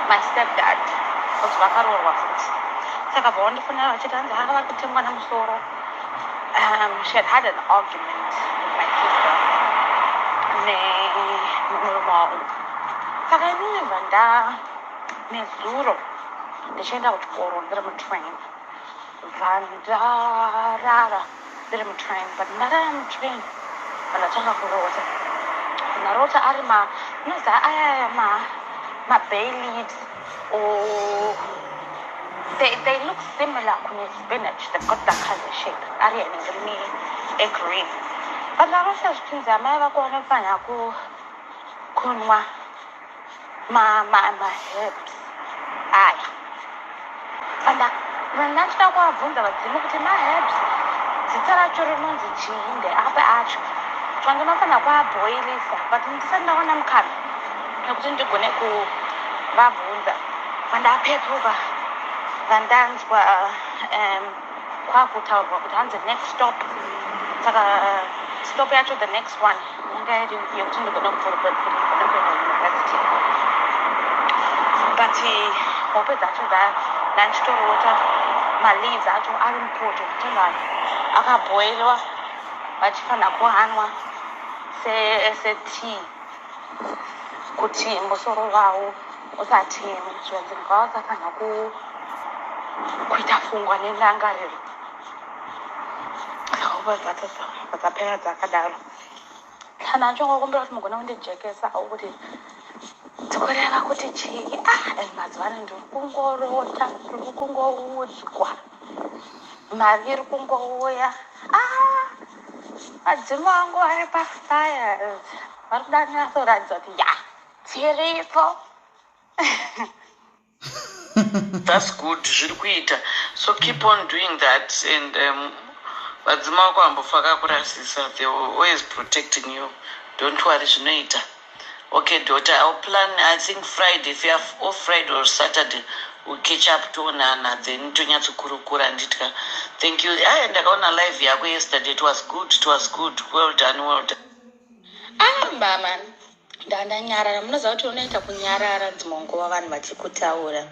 [SPEAKER 5] my stepdad was Vakaro was it. Saka wonderful now. She done the Havakutimana Sora. She had an argument with my sister. Saka Vanda Nezuro. The shade out for them train. Vanda Rara. Them train, but Madame train. And I told her for Rota. Narota Arima, no, I am my bay leaves. Oh, they look similar to spinach. They've got that kind of shape. Ariane and me, a green. But Narota things I'm never going to find out. Kunwa, my hips. Aye. And when that's not what I've look at my hips. Zitara children in the upper arch. Twanganafana kwa boilisa, but msanda wana mkami. Nakuzindu kuneku babunza. Wanda petuba. Vandans kwa kutanza next stop. Saka stop yacho the next one. Nga yukuzindu kuneku for university. but hope dzacho ndanditorota maleaves acho ari mupoto kutengana akaboilwa vachifanira kuhanwa setii kuti musoro wavo usateme zvinzi ngavasafanira kuita fungwa nendangariro hope dzapera dzakadaro kana nchongokumbira kuti mugona kundijekesao kuti dzikoreva kuti chii and mazuva ano ndiri kungorota ndiri kungoudzwa mari iri kungouya madzimo angu ari pafires vari kudanyasoratidza kuti ya dziripo.
[SPEAKER 6] That's good. Zviri kuita. So keep on doing that and madzimo ako ambofaka kurasisa. They will always protecting you. Don't worry, zvinoita. Okay, daughter, I'll plan, I think Friday, if you have off Friday or Saturday, we'll catch up to Nana, then Tonyatsukurukura and Ditka. Thank you. And I got a live yako yesterday. It was good. Well done.
[SPEAKER 5] Mama, ndanyarara munoziva kuti unoita kunyarara dzimongo wavanhu vachikutaura.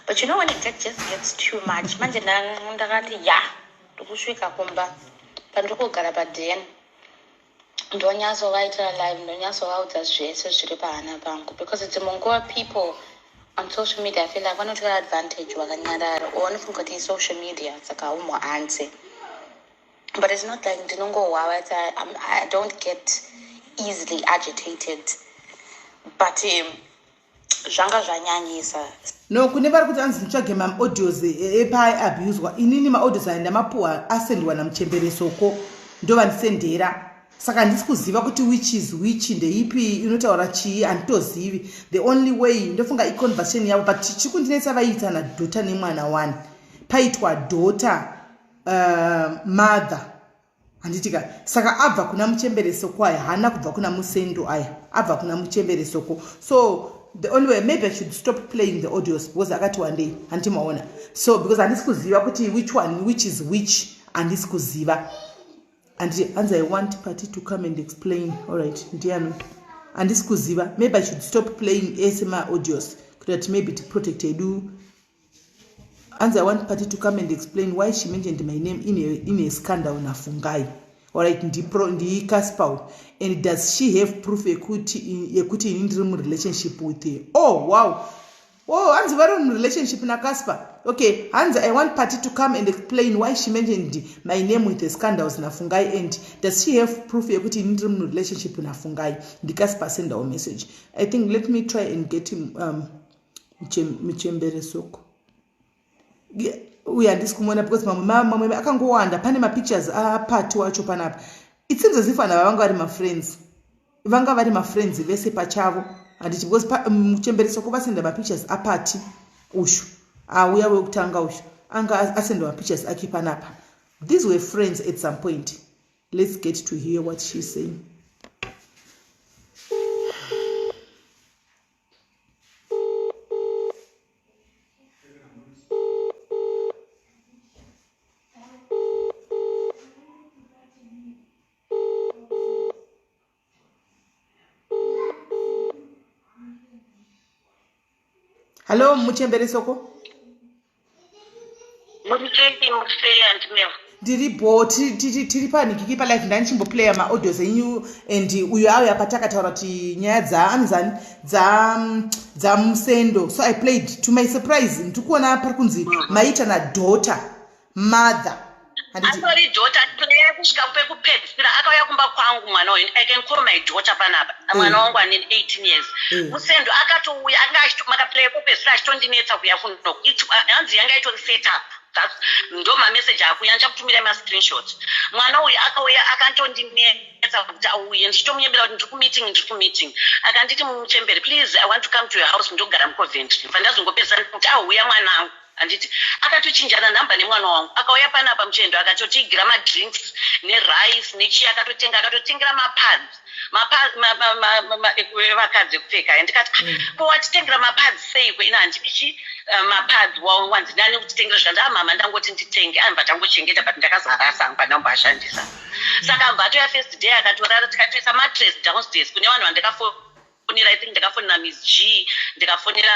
[SPEAKER 5] But you know when it just gets too much, manje ndakati ndokusvika kumba pandiri kugara padhen ndonyazovaitira live ndonyazovaudza zvese zviri pahana pangu because it's among people on social media. I feel like vanotora advantage vakanyarara or vanofunga kuti social media saka umuhanze, but it's not like ndinongohwava. I don't get easily agitated, but zvanga zvanyanyisa.
[SPEAKER 1] No, kune vari kuti anzi nditsvage maaudios epaaabuswa. Inini maaudios aya ndamapuhwa asendwa namuchemberesoko ndovandisendera. Saka handisi kuziva kuti which is which, ndeipi inotaura chii, handitozivi. The only way ndofunga iconversation yavo, but chikundinetsa vaita nadhota nemwana one. Paitwa dhota mother. Handitika saka abva kuna muchemberesoko aya, hana kubva kuna musendo aya, abva kuna muchemberesoko. So the only way, maybe I should stop playing the audios because akati one day handimaona. So because handisi kuziva kuti which one which is which, handisi kuziva. And I want party to come and explain. All right, Ndiano. And this kuziva. Maybe I should stop playing ASMR audios. That maybe to protect Edu. And I want party to come and explain why she mentioned my name in a scandal na fungai. All right, Ndi Kaspau. And does she have proof Ekuti in interim relationship with her? Oh wow. Oh, Hans in relationship na Kaspa. Okay, Hans, I want party to come and explain why she mentioned my name with the scandals na fungai, and does she have proof Ekuti in interim relationship na fungai? The Kaspa send our message. I think let me try and get him Michembere Soko. We are this kumona because mama akangowanda pane ma pictures part wacho panapa. It seems as if vanga vari my friends. Vanga vari my friends vese pachavo. And it was Muchembere Soko vasenda ma pictures apart ushu. Uya wekutanga ushu. Anga asenda ma pictures akipanapa. These were friends at some point. Let's get to hear what she's saying. Hello, Muchembere Soko. Ndiripo tiri paniki pa live ndanchimbo play ma audios enyu and uyo ayo apatakataura kuti nyaya dzaanzani dza musendo. So I played. To my surprise ndikuona pari kunzi maita na daughter mother.
[SPEAKER 4] Sorry, daughter, play kusvika pekupedzisira akauya kumba kwangu mwana uyu. I can call my daughter panapa. Mwana wangu ane 18 years. Musendo akatouya anga makaplay kupedzisira achitondinetsa kuya kuno. Hanzi yanga itori set up. Ndo mamessage akuya ndichakutumira ma-screenshot. Mwana uyu akauya akatondinetsa kuti auye ndichitomunyembera kuti ndiri kumeeting. Akanditi Muchembere, please, I want to come to your house ndogara muCoventry. Pandazongopedzisira kuti auya mwanangu. Anditi akatochinjana namba nemwana wangu akauya panapa muchendo akatotigira madrinks nerice nechi akatotengera vakadzi ekupfeka ndikati ko watitengera mapads sei kwena handipichi mapads wanzi nani kutitengera zvanda mama ndangoti nditenge amba tangochengeta but ndakazarasa panambashandisa saka mbato ya first day akatorara tikatoisa mattress downstairs kune vanhu vandakafonera I think ndakafonera Miss G, ndikafonera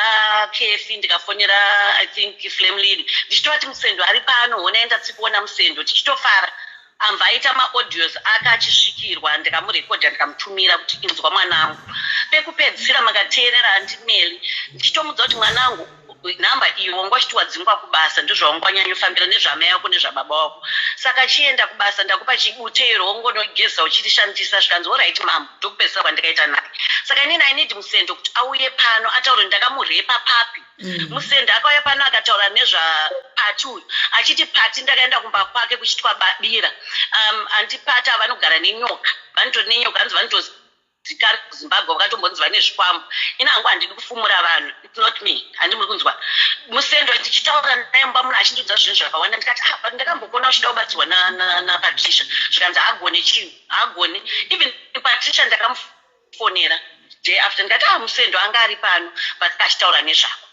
[SPEAKER 4] Kefi, ndikafonera I think Flame Lead. Ndichitoti Musendo ari pano, unoenda tsikuona Musendo tichitofara. Amva aita maaudios akachisvikirwa ndikamurekodha ndikamutumira kuti inzwa mwanangu. Pekupedzisira makateerera andimeli ndichitomudza kuti mwanangu namba iyo wanga uchitiwadzingwa kubasa ndozvaunganyanyofambira nezvamai yako nezvababa wako. Saka chienda kubasa ndakupa chibutero wongonogeza uchirishandisa zvikanzi alright mam ndokupedzisa kwandikaita naye. Saka inini I need Musendo kuti auye pano ataure ndakamurepa papi. Musendo akauya pano akataura nezvapati uyu achiti pati ndakaenda kumba kwake kuchitwa babira. Antipati vanogara nenyoka vanotori nenyoka hanzi vanotozi dzikari kuZimbabwe vakatombonzi vane zvikwambo. Ina hangu handidi kufumura vanhu, it's not me, handimuri kunzwa. Musendo ndichitaura naye mumba muno achindudza zvinhu zvakawanda ndikati ndakambokona uchida kubatsirwa naPatricia zvikanzi agone chinhu agone. Even Patricia ndakamufonera day after ndikati Musendo anga ari pano but achitaura nezvako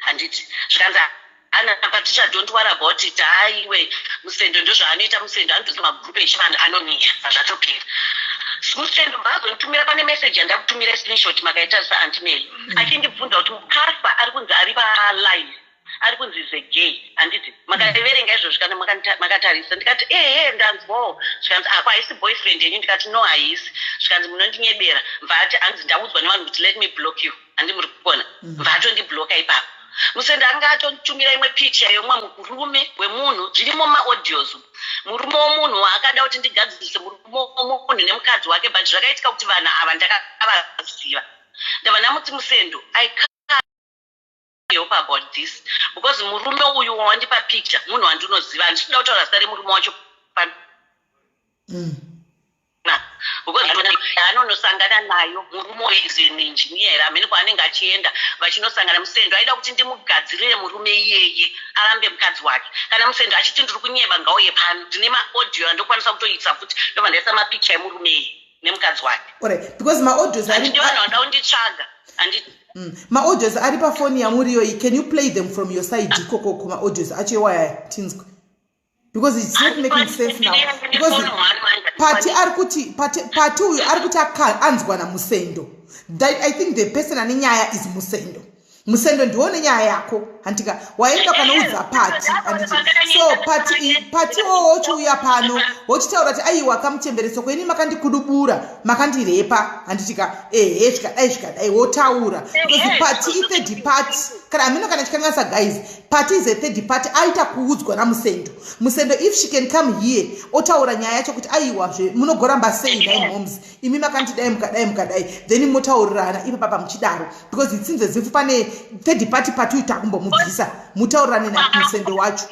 [SPEAKER 4] handiti zvikanzi ana Patricia don't worry about it. Aiwe Musendo ndozvaanoita. Musendo anotozi magrupu echivanhu anomiya zvazvatopera. Musendo mbazonitumira pane message yandakutumira screenshot makaita saantimeli achindibvunza kuti Casper ari kunzi ari palive ari kunzi zegay handiti makaverenga izvozvo kana makatarisa. Ndikati ndanzwawo zvikanzi ako haisi boyfriend yenyu. Ndikati no haisi. Zvikanzi munondinyebera mvati hanzi ndaudzwa nevanhu kuti let me block you handimuri kuona mvatondibloka ipapo. Musendo anga atotumira imwe picha yomwe murume wemunhu zvirimo maaudios. Murume womunhu akada kuti ndigadzirise murume womunhu nemukadzi wake but zvakaitika kuti vanhu ava ndakavaziva. Ndava namuti Musendo I can't hope about this because murume uyu wandipa picture munhu wandinoziva ndichida kutaura zita remurume wacho because anonosangana nayo murume wezenenjiniyera amene kwaanenge achienda vachinosangana. Musendo aida kuti ndimugadzirire murume iyeye arambe mukadzi wake. Kana Musendo achiti ndiri kunyeba ngauye pano ndine maaudio andokwanisa kutoisa futi ndobva ndaisa mapicha emurume iyeye nemukadzi wake.
[SPEAKER 1] Alright, because maaudios ari
[SPEAKER 4] vanhu vada kunditsvaga handiti
[SPEAKER 1] maaudios ari pafoni yamuriyo. Can you play them from your side ikoko maaudios achiwaya tinzwe? Because it's not making sense now. Because Pati uyu ari kuti anzwa naMusendo. I think the person ane nyaya is Musendo. Musendo ndione nyaya yako handika waenda panoudza Pati handiti so Pati wochiuya pano wochitaura kuti aiwa kamuchembereso kweni makandikudubura makandirepa handitika zvikadai wotaura because Pati is third party. Kana ameno kana chikanganisa guys Pati is a third party aita kuudzwa naMusendo. Musendo if she can come here otaura nyaya yacho kuti aiwa munogoramba sei nai moms imi makandidai mukadai then motaurirana ipa papa muchidaro because it seems as if pane third party Pati uita kumbomubvisa mutaurirane naMusendo wacho.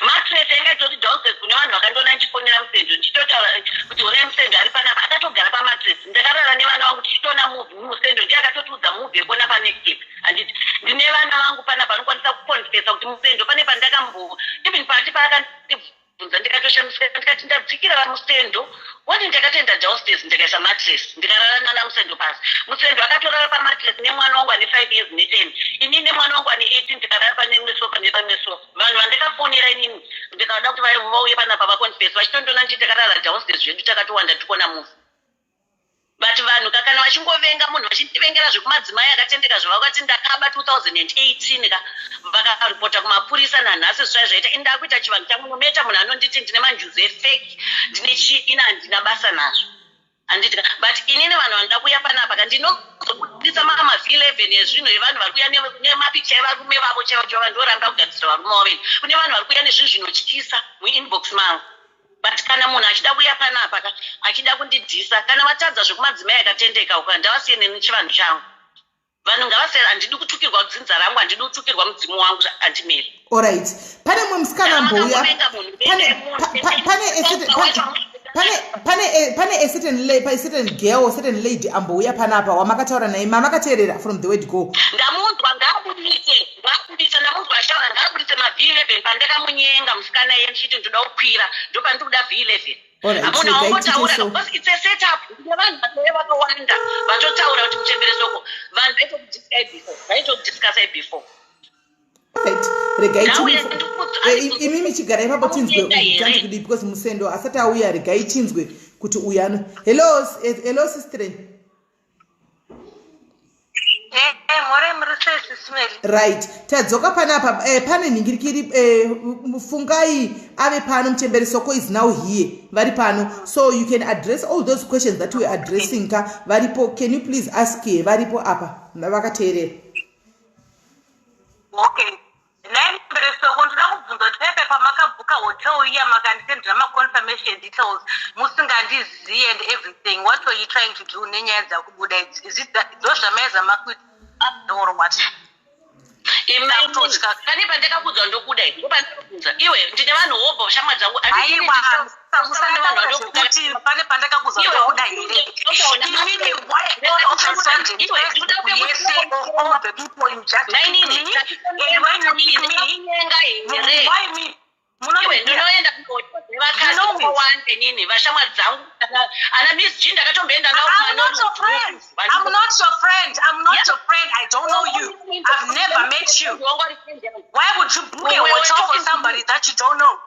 [SPEAKER 4] Matress engaitoti downstairs kune vanhu vakandoona ndichifonera Musendo ndichitotaura kuti uri Musendo ari panapa akatogara pamatress. Ndakarara nevana vangu tichitoona movie Musendo ndiye akatotiudza movie yekuona paNetflix handiti ndine vana vangu panapa vanokwanisa kukonfesa kuti Musendo pane pandakambo even Pati paakandibvunza ndikatoshamusika ndikati ndabvukira vaMusendo wati ndakatoenda downstairs ndikaisa matress ndikarara naMusendo pasi. Musendo akatorara pamatress nemwana wangu ane 5 years ne10 ini nemwana wangu ane 18 ndikarara panemwe sofa nepamwe sofa. Vanhu vandakafonera inini ndikada kuti vauye panapa vakonfesa vachitondoona ndichikarara downstairs zvedu takatowanda tikuona movie. But vanhu kakana vachingovenga munhu vachindivengera zvekumadzimai akatendeka zvavakati ndakaba 2018 vakaripota kumapurisa nanhasi zvaita indakuita chivanhu changu nometa munhu anonditi ndine manjuzi efeki ndine ina handina basa nazvo handiti but inini vanhu vanoda kuuya panapa kandinozobudisa mavhi11 ezvinhu evanhu vari kuuya nemapicha evarume vavo chaivo vandoramba kugadzira varume waveni kune vanhu vari kuuya nezvinhu zvinotyisa muinbox mangu. But kana munhu achida kuuya panapa achida kundidhisa kana vatadza zvekumadzimai akatendeka uka ndavasiyene nechivanhu changu. Vanhu ngavasiyane handidi kutukirwa kudzinza rangu handidi kutukirwa mudzimu wangu antimeri.
[SPEAKER 1] Alright. Pane mwe musikana mbouya pane a certain girl or certain lady ambouya panapa wamakataura naye mamakateerera from the word go.
[SPEAKER 4] Ndamunzwa ngabudise ndamunzwa ashara ngabudise mavhi11 pandakamunyenga musikana iye ndichiti ndoda kukwira ndopandikuda vhi11. Amuna wangotaura because it's a setup. Vanhu vakawanda vatotaura kuti muchemberesoko vanhu vaitokudiscussa before.
[SPEAKER 1] Right. Regai chinzwe. Imimi chigara ipapo tinzwe because Musendo asati auya regai chinzwe kuti uyano. Hello sister. Right. Tadzoka panapa pane nhingirikiri Fungai ave pano Mchembere Soko is now here. Vari pano. So you can address all those questions that we are addressing ka varipo. Can you please ask varipo apa vakateerera.
[SPEAKER 4] Okay. Name Soko ndoda kubvunza pepe pamakabuka hotel iya makanditendera confirmation details musingandizive and everything. What were you trying to do nenyaya dzakubuda? Is it that those amazing makwiti or what?
[SPEAKER 7] Kani pandakabudza ndokudai ndopandakabudza iwe ndine vanhu hobho shamwa dzangu
[SPEAKER 4] pane pandakabudza ndokudai
[SPEAKER 7] ndinoenda kuvakazi wande nini vashamwa dzangu ana Miss G ndakatomboenda navo.
[SPEAKER 4] I'm not your friend. I don't know you. I've never met you. Why would you book a hotel for somebody that you don't know?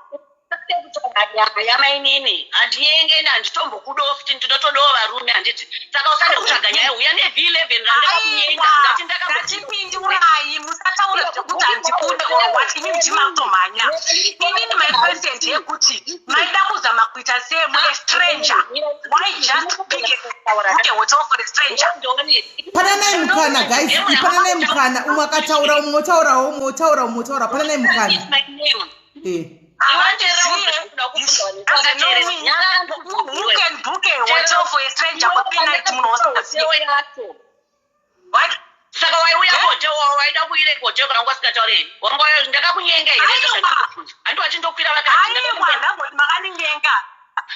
[SPEAKER 7] Yamainini handienge handitombokudawo futi ndinotodawo varume handiti saka usade kutsvaga nyaya uya ne-V11 randakakunyenga ngati
[SPEAKER 4] ndakapindurai musataura kuti handikude orwati inini ndimakutomhanya. Inini my question ndeyekuti maida kuzama kuita sei mune stranger? Why just pick a hotel for a stranger?
[SPEAKER 1] Pananai mukana guys, pananai mukana umwe akataura umwe otaurawo umwe otaura umwe otaura pananai mukana.
[SPEAKER 4] Who can book a hotel for a stranger for midnight? What?
[SPEAKER 7] Saka waiuya hotel waida kuire hotel kana kwasikataurei wanga ndakakunyenga here handi wachindokwira vakati
[SPEAKER 4] makaninyenga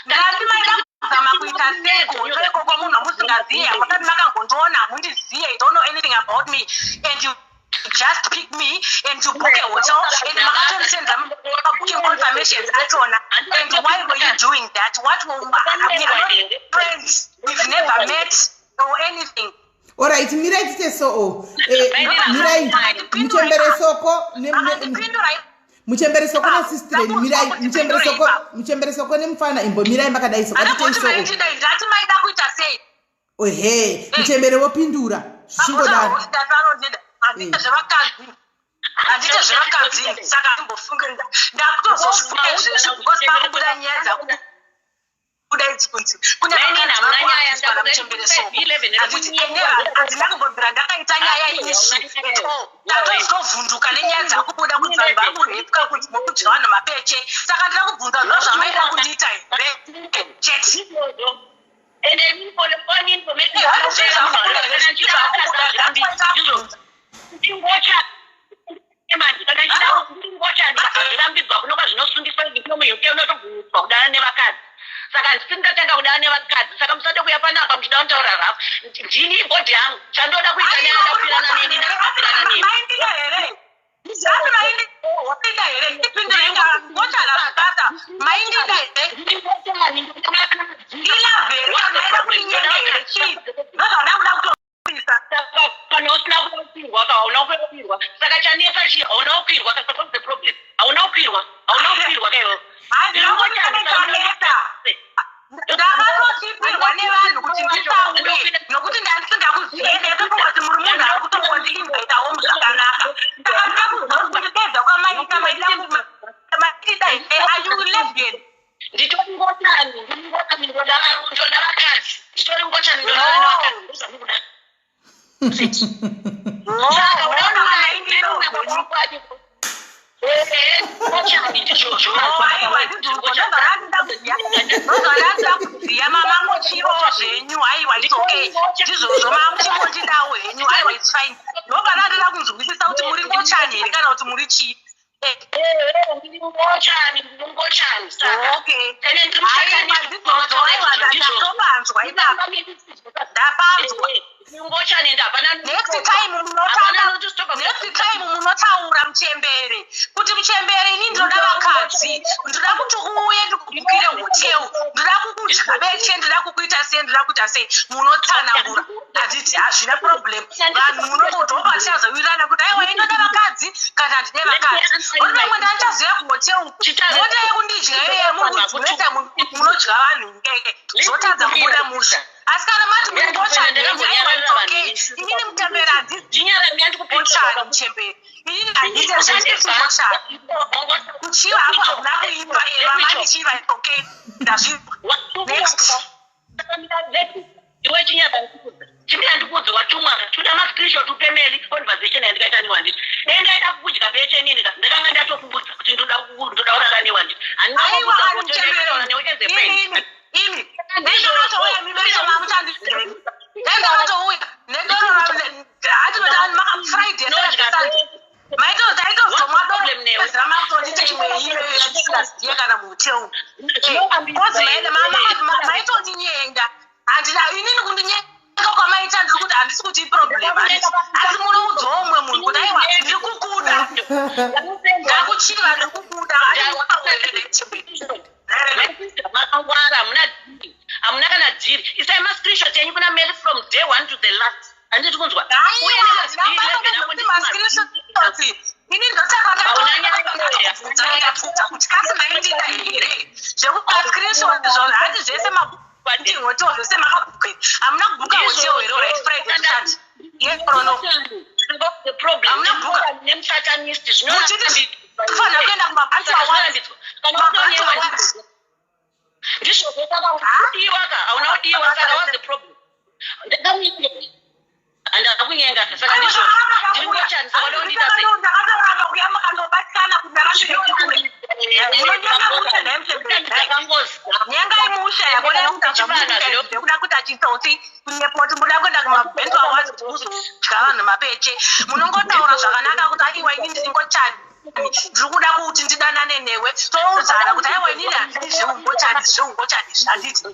[SPEAKER 4] ndati maida kuzama kuita seko ikoko munhu amusingazive makati makangondiona hamundizive, you don't know anything about me and you just pick me and you book a hotel and makatonisenda booking confirmations achona. And why were you doing that? What were friends we've never met or anything?
[SPEAKER 1] Alright, mirai tite so mirai Mchembere Soko na sister mirai Mchembere Soko ne mfana imbo mirai makadai Soko tite so
[SPEAKER 4] ndati maida kuita sei
[SPEAKER 1] Mchembere wopindura shingodani
[SPEAKER 4] handita zvevakadzi saka ndimbofunge ndakutozofunga izvezvi because pakubuda nyaya dzakubuda idzi kunzi kune Mchembere Soko handina kumbobvira ndakaita nyaya isu ndatozovhunduka nenyaya dzakubuda kuti vanhu vari kurepwa kuti mokudya vanhu mapeche saka ndira kubvunza zvo zvamaida kundiita here chete.
[SPEAKER 7] And then for the funny information, saka ndisindatanga kudana nevakadzi saka musade kuya panapa muchida kutaura rafu ndini bhodhi yangu chandoda kuita neadapirana neni ndakapirana neni kana usina kuopirwa hauna kuopirwa saka chanetsa chii hauna kupirwa that's the problem. Hauna kupirwa kaiwo
[SPEAKER 4] ndakatosipirwa nevanhu kuti ndisauye nokuti ndandisingakuzive ndakatoti muri munhu ari kutongondiinvaitawo zvakanaka ndakatida kuzwa kundipedza kwamaita maida ayu lesbian
[SPEAKER 7] nditori ngotani ndoda vakadzi nditori ngotani ndoda vakadzi zvamukuda saka unaona
[SPEAKER 4] kuziya mama chiro zvenyu aiwa it's okay ndizvozvo mamuchimondidawo henyu aiwa it's fine ndoba ndandida kunzwisisa kuti muri ngochani here kana kuti muri chii
[SPEAKER 7] ndiri ngochani saka
[SPEAKER 4] ndatopanzwa ndapanzwa next time munotaura Mchembere kuti Mchembere ini ndinoda vakadzi ndoda kuti uye ndikubukire hotel ndoda kukudya beche ndoda kukuita sei ndoda kuita sei munotsanangura handiti hazvina problem vanhu munotodhopa tichazowirirana kuti aiwa inoda vakadzi kana ndine vakadzi uri vamwe ndachaziva kuhotel mota yekundidya iye munodya vanhu ngeke zvotadza kubuda musha asi kana mati mungochaniaiwaitokei inini mutemberi handiziochani muchemberi inini handite zvesezvochani kuchiva apo hakuna kuimba vamani chiva itokei ndazvinext
[SPEAKER 7] iwe chinyandikudza watumwa tuda mascreenshot upemeli conversation yandikaita newanditi endaida kukudya peshe nini ndakanga ndatokubudza kuti ndoda kurara newanditi
[SPEAKER 4] inini kundinyenga kwamaita ndiri kuti handisi kuti iproblem asi munoudzawo umwe munhu kuti aiwa ndiri kukuda ndakuchiva ndiri kukuda
[SPEAKER 7] makangwara hamuna kana dhiri isai mascreenshot enyu kuna mail from day 1 to the last handiti kunzwa
[SPEAKER 4] ini ndotakatakuti kasi maindida here zvekumascreenshot zvavo hati zvese hotel zvese makabhuka hamuna kubhuka hotel here right friday sat yes or no
[SPEAKER 7] the problem hamuna bhuka nemusatanist
[SPEAKER 4] zvinofanira kuenda kumabhantu
[SPEAKER 7] ndizvo zvakaudiwaka hauna kudiwa saka what's the problem handakunyenga saka ndizvo ndiri ngochani saka ndondiita sei
[SPEAKER 4] ndakatoramba kuya makandobatikana kuti nyengai musha yakona yekuda kuti achitsotsi kunepoti muda kuenda kumabhentu awazi kuzodya vanhu mapeche munongotaura zvakanaka kuti aiwa ini ndisingochani ndiri kuda kuti ndidanane newe toudzana kuti aiwa inini handii zveungochani handisi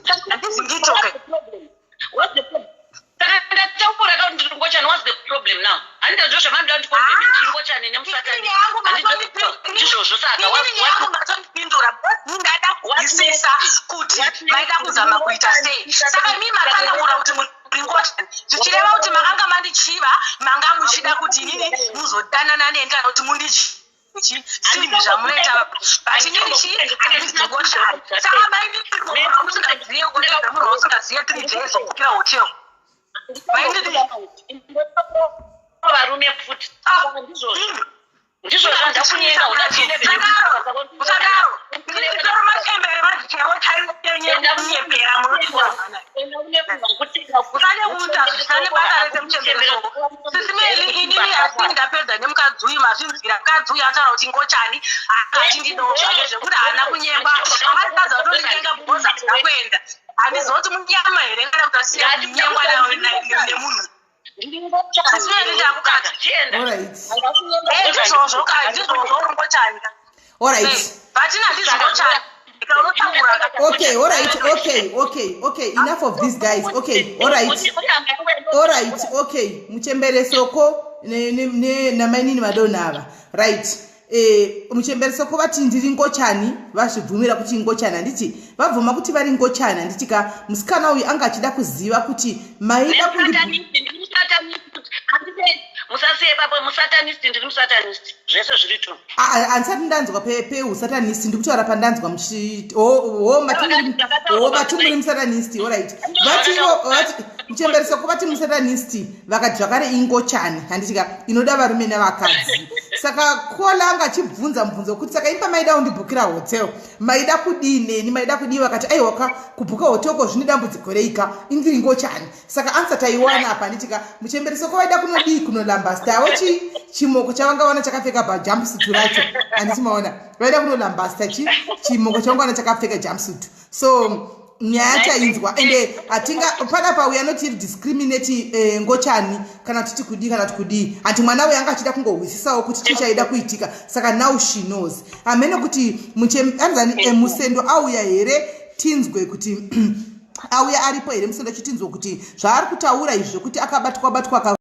[SPEAKER 4] nditoke
[SPEAKER 7] ndataura kuti ndiri ngochani what's the problem now handita zvo zvamandida ndikonzeme ndiri ngochani nemusatani ndizvozvo saka
[SPEAKER 4] matondipindura ndada kuzwisisa kuti maida kuzama kuita sei saka mii makataura kuti muri ngochani zvichireva kuti makanga mandichiva manga muchida kuti inini muzodanana neni kana kuti sinhu zvamunoita but inini chiingochani saka maindimusingazive munhu wausingazive 3 days okukira hotel varume futi ndizvo zvandakunyenga usadaro nditoro machembere mazichavo chaienyenyepera usade kuita zvisane basa rese muchemberesoko sisimeli inini asi ndapedza nemukadzi uyu mazvinzira mukadzi uyu ataura kuti ngochani akati ndidowo zvake zvekuti haana kunyengwa akatadza kutondinyenga bhosa kuda kuenda handizoti munyama here kana kuti asiya kunyengwa nemunhu sisimeli ndakukati ndizvozvo ndizvozvorongochani but ndizvochani
[SPEAKER 1] Okay, enough of these guys. Okay, all right, okay. Muchemberesoko namainini madonava, right? Muchemberesoko vati ndiri ngochani vazvibvumira kuti ngochani handiti vabvuma kuti vari ngochani handiti ka musikana uyu anga achida kuziva kuti maida
[SPEAKER 7] musasiye papo musatanist ndiri musatanist zvese zviri tu
[SPEAKER 1] hansati ndanzwa peusatanist ndiri kutaura pandanzwa matunguri musatanist allright vati muchemberesoko vati musatanist vakati zvakare ingochani handitika inoda varume nevakadzi saka kola anga achibvunza mubvunzo kuti saka imba maida kundibhukira hotel maida kudineni maida kudii vakati aiwaka kubhuka hotelko zvine dambudziko reika indiri ngochani saka ansa taiwana apa handitika muchemberesoko vaida kunodii kunolambasta chimoko chavanga wana chakapfeka pajumpsuit racho handiti maona vaida kunolambasta chimoko chavanga wana chakapfeka jumpsuit so nyaya chainzwa ende atinga panapa we are not discriminate ngochani kana titi kudii kana tikudii anti mwana uyu anga achida kungohwisisawo kuti chii chaida kuitika saka now she knows amene kuti anzani musendo auya here tinzwe kuti auya aripo here musendo chitinzwe kuti zvaari kutaura izvo kuti akabatwa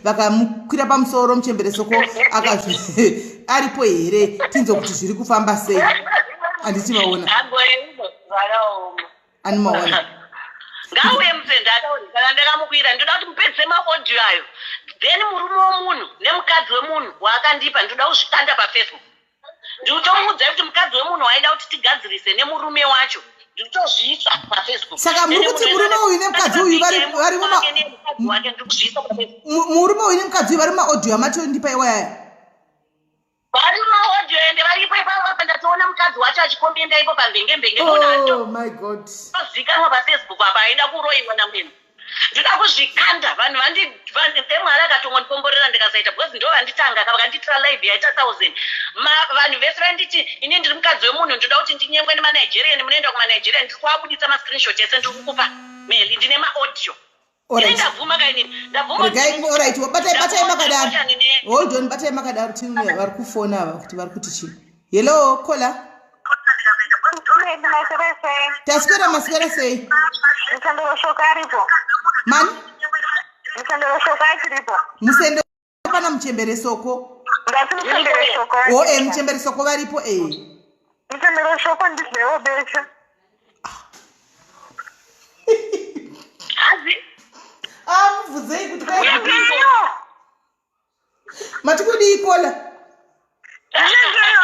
[SPEAKER 1] vakamukwira pamusoro muchemberesoko aripo here tinzwe kuti zviri kufamba sei handiti maona
[SPEAKER 7] ngauye muzendadauri kana ndakamukwira ndoda kuti mupedze maaudio ayo then murume womunhu nemukadzi wemunhu waakandipa ndoda kuzvikanda pafacebook. Ndikutomuudza kuti mukadzi wemunhu waida kuti tigadzirise nemurume wacho ndikutozviisa pafacebook.
[SPEAKER 1] Saka muri kuti murume uyu nemukadzi uyu vari murume uyu nemukadzi uyu vari mumaaudio amatondipa iwaya
[SPEAKER 7] vari mumaaudio ende varipo ipapo ndatoona mukadzi wacho achikomenda ipo pambengembenge
[SPEAKER 1] my god
[SPEAKER 7] ozikanwa pafacebook apa aida kuroiwa namwenu. Ndoda kuzvikanda vanhu ndemwari akatongondikomborera ndikasaita because ndo vanditanga vakanditira live yaita 1000 vanhu vese vanditi ini ndiri mukadzi wemunhu ndoda kuti ndinyengwe nemanigerian munoenda kumanigerian ndiri kuabuditsa mascreenshot ese ndiri kukupa mail ndine maaudio. Ndabvuma kainini
[SPEAKER 1] alright batai makadaro hold on batai makadaro tini vari kufona ava kuti vari kuti chii. Hello kola taswera maswera sei mani musendo pana muchemberesoko muchemberesoko varipo
[SPEAKER 8] muchemberesoko ndizvewo besha
[SPEAKER 1] mubvunzei kuti mati kudii kola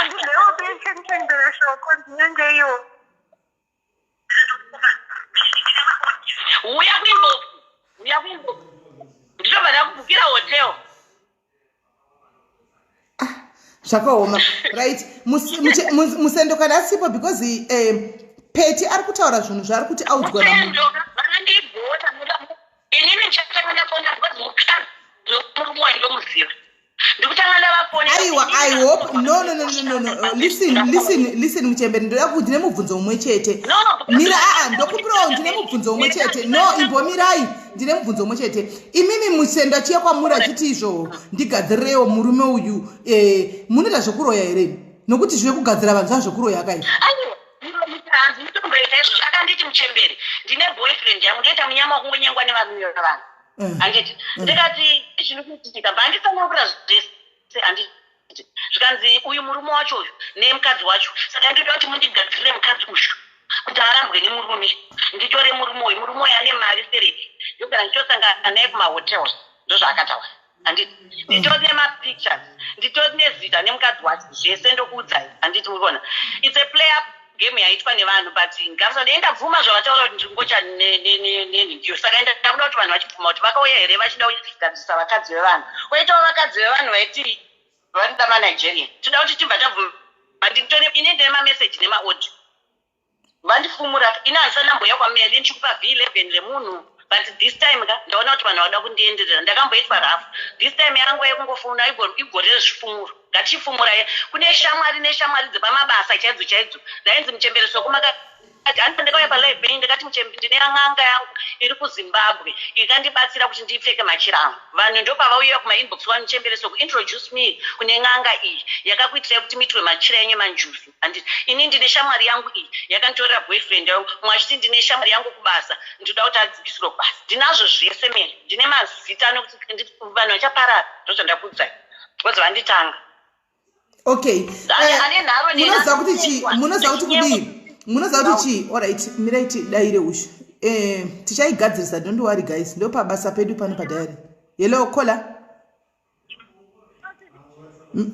[SPEAKER 8] ndizvewo besha muchemberesoko ndinengeyo
[SPEAKER 7] uya kuimbofu nditobva ndakubhukira hotel.
[SPEAKER 1] zvakaoma right musendo kana asipo because Peti ari kutaura zvinhu zvaari kuti audzwa
[SPEAKER 7] namunhu vanandibhota inini ndichatamanda fona because murume wandomuziva ndikutanga ndavafona.
[SPEAKER 1] Aiwa I hope no listen muchemberi ndoda kuti ndine mubvunzo umwe chete mira ndokupirawo ndine mubvunzo umwe chete no imbomirai ndine mubvunzo umwe chete imimi musendo chiya kwamuri achiti izvo ndigadzirirewo murume uyu munoita zvekuroya here nokuti zvive kugadzira vanhu zvazvokuroya kai
[SPEAKER 7] akanditi muchemberi ndine boyfriend yangu ndoita munyama wekungonyengwa nevarume vanhu anditi ndikati zvinokuitika mbandisanangura zvese anditi zvikanzi uyu murume wacho uyu nemukadzi wacho saka ndoda kuti mundigadzirire mukadzi uyu kuti arambwe nemurume nditore murume uyu ane mari sereti ndokana ndichosangana naye kumahotels ndozvaakataura anditi nditori nemapictures nditori nezita nemukadzi wacho zvese ndokuudzai anditi muriona it's a play up game yaitwa nevanhu but ngavasade ndabvuma zvavataura kuti ndingocha nenhiyo saka ndakuda kuti vanhu vachibvuma kuti vakauya here vachida kugadzirisa vakadzi vevanhu oitawo vakadzi vevanhu vaiti vanoda manigerian toda kuti tibva tabvuma ini ndine mameseji nemaaudio vandifumura ini handisanamboya kwameli ndichikupa v11 remunhu but this time ndaona kuti vanhu vada kundienderera ndakamboitwa rafu this time yangu yekungofuna igorere zvifumuro ngatichifumurai kune shamwari dzepamabasa chaidzo dzainzi muchembereso kumaka ati ndikauya palive band ndikati ndine n'anga yangu iri kuzimbabwe ikandibatsira kuti ndipfeke machira angu vanhu ndopavauya kumainbox vamuchembereso kuintroduce me kune n'anga iyi yakakuitirai kuti mitwe machira enye manjusi handiti ini ndine shamwari yangu iyi yakanditorera boyfriend yangu mwachiti ndine shamwari yangu kubasa ndoda kuti adzikisiro kubasa ndinazvo zvese mene ndine mazita anokuti vanhu vachaparara ndozvandakudzai kozi vanditanga
[SPEAKER 1] okay munoziva kuti kudii munoziva kuti chii alright miraiti daire ushu tichaigadzirisa don't worry guys ndo pabasa pedu pano padhairi. Hello kola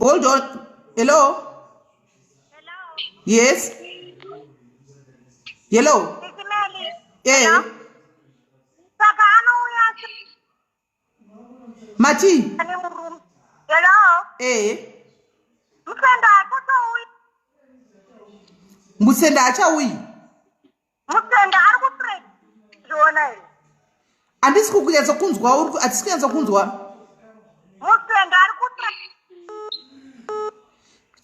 [SPEAKER 1] hold on. Hello yes hello mati musenda achauyi handisi kukunyatsa kunzwa hatisi kunyatsa kunzwa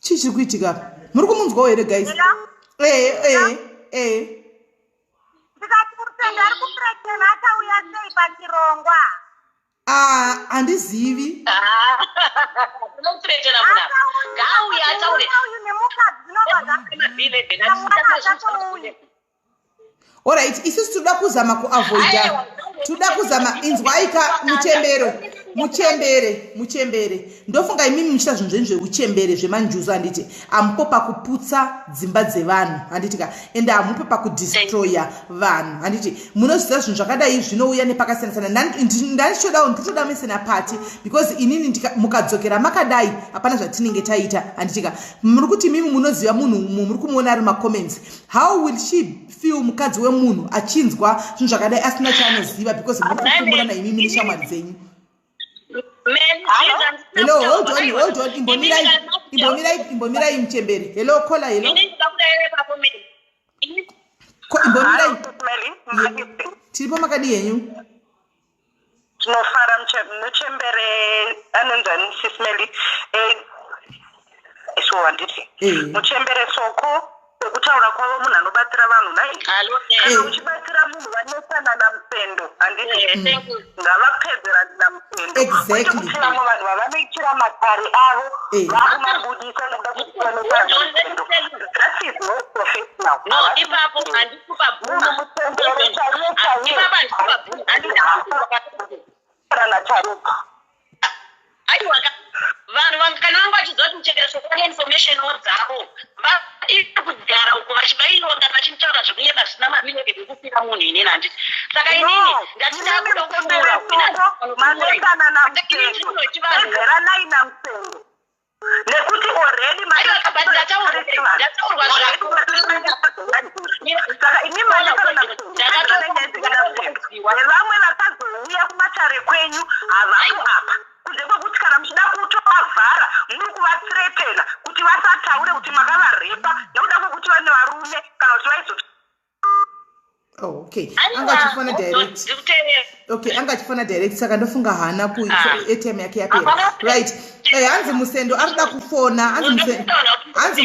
[SPEAKER 1] chii chiri kuitika muri kumunzwawo here guys handizivi alright isusu toda kuzama kuavoida toda kuzama inzwaika muchembero muchembere ndofunga imimi muchita zvinhu zvenyu zveuchembere zvemanjuzu handiti amupo pakuputsa dzimba dzevanhu handitika ende hamupo pakudestroya vanhu handiti munoziva zvinhu zvakadai zvinouya nepakasiyana-siyana ndandichodawo ndikutoda mesena pati because inini mukadzokera makadai hapana zvatinenge taita handitika muri kuti imimi munoziva munhu muri kumuona ari macomments how will she feel mukadzi wemunhu achinzwa zvinhu zvakadai asina chaanoziva because muri kufumbura naimimi neshamwari dzenyu. Hello, hold on. Imbomirai Mchembere. Hello, caller, hello. Imbomirai. Tiripo makadi yenyu.
[SPEAKER 8] Tinofara Mchembere anonzani sismeli. Isu wanditi. Mchembere soko. Kutaura kwavo munhu anobatsira vanhu nai uchibatsira munhu vanesana namusendo handiti ngavapedzera namusendokutiamo vanhu vavanoitira matare avo vakumabudisa nokuda kuti vanosana namusendo that is not professional
[SPEAKER 7] vanhu kana vanga vachiziva kuti muchembere soko information dzavo kugara uko vachivailonga vachimutaura zvekunge zvisina mabineke bekufira munhu inini handiti saka inini ndatina kuda
[SPEAKER 8] kufuuramasana namusendoegeranai namusendo nekuti already
[SPEAKER 7] ndataurwa
[SPEAKER 8] saka ini manesana namusendo nevamwe vakazouya kumatare kwenyu havako apa kunze kwekuti kana muchida kutovavhara muri kuvatsiretena kuti vasataure kuti makavarepa nekuda kwekuti vane varume kana kuti vaizo
[SPEAKER 1] okay angachifona direct angachifona direct saka ndofunga hana kuATM yake yapera right hanzi musendo arida kufona hanzi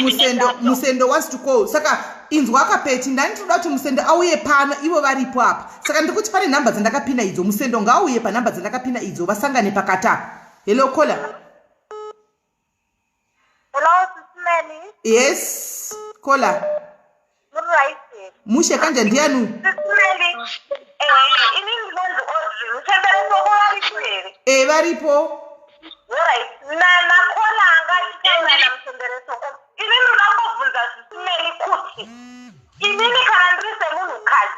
[SPEAKER 1] musendo wants to call saka inzwa akapeti ndanitoda kuti musendo auye pano ivo varipo apa saka ndikuti pane nhamba dzandakapina idzo musendo ngaauye panhamba dzandakapina idzo vasangane pakata. Hello caller.
[SPEAKER 8] Hello Sismeli.
[SPEAKER 1] Yes caller.
[SPEAKER 8] Right.
[SPEAKER 1] Mushe kanja ndianu
[SPEAKER 8] Sismeli. Ini ndinonzi Audrey Mchembere soko varipo
[SPEAKER 1] varipo.
[SPEAKER 8] Alright. Nakona angachitaura naMchembere soko ini ndinongobvunza Sismeli kuti inini kana ndiri semunhukadzi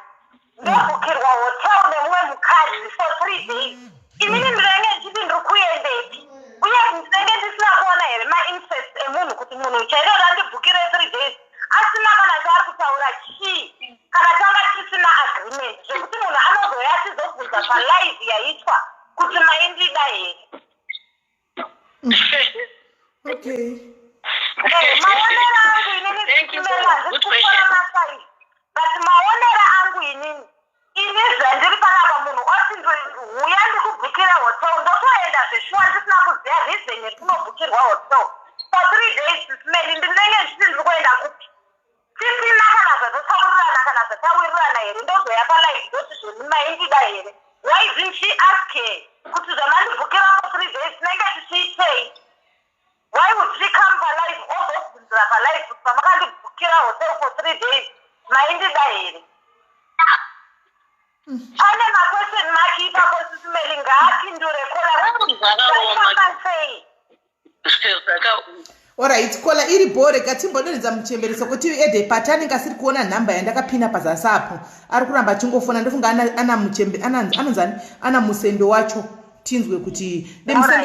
[SPEAKER 8] ndobhukirwa hotel nemumwe mukadzi for 3 days inini ndinenge ndichiti ndiri kuendeki uye ndinenge ndisina kuona here mainterest emunhu kuti munhu chairo randibhukire 3 days asina kana chaari kutaura chii kana tanga tisina agreement zvekuti munhu anozoya achizobvunza palive yaitwa kuti maindida here.
[SPEAKER 1] Okay.
[SPEAKER 8] Maonera angu inini ndikuona masai but maonera angu inini ini zvandiri panapa munhu oti huya ndikubhukira hotel ndotoenda zveshuwa ndisina kuziva reason yekunobhukirwa hotel for 3 days Sismeli ndinenge nditi ndiri kuenda kupi tisina kana zvatotaurirana kana zvatawirirana here ndozoya palive ndoti zvonimaindida here why didn't she ask her kuti zvamandibhukira for 3 days tinenge tichiitei. Why would she come palive ozobvunzira palive kuti pamakandibhukira hotel for 3 days maindida here. Pane maquestion mark ipapo Sismeli ngaapindure kola sei.
[SPEAKER 1] Alright kola iri bhore katimbodonedza Muchembere soko TV ede patani ngasiri kuona nhamba yandakapina pazasi apo ari kuramba achingofona ndofunga ana Muchembere anonzani ana musendo wacho tinzwe kuti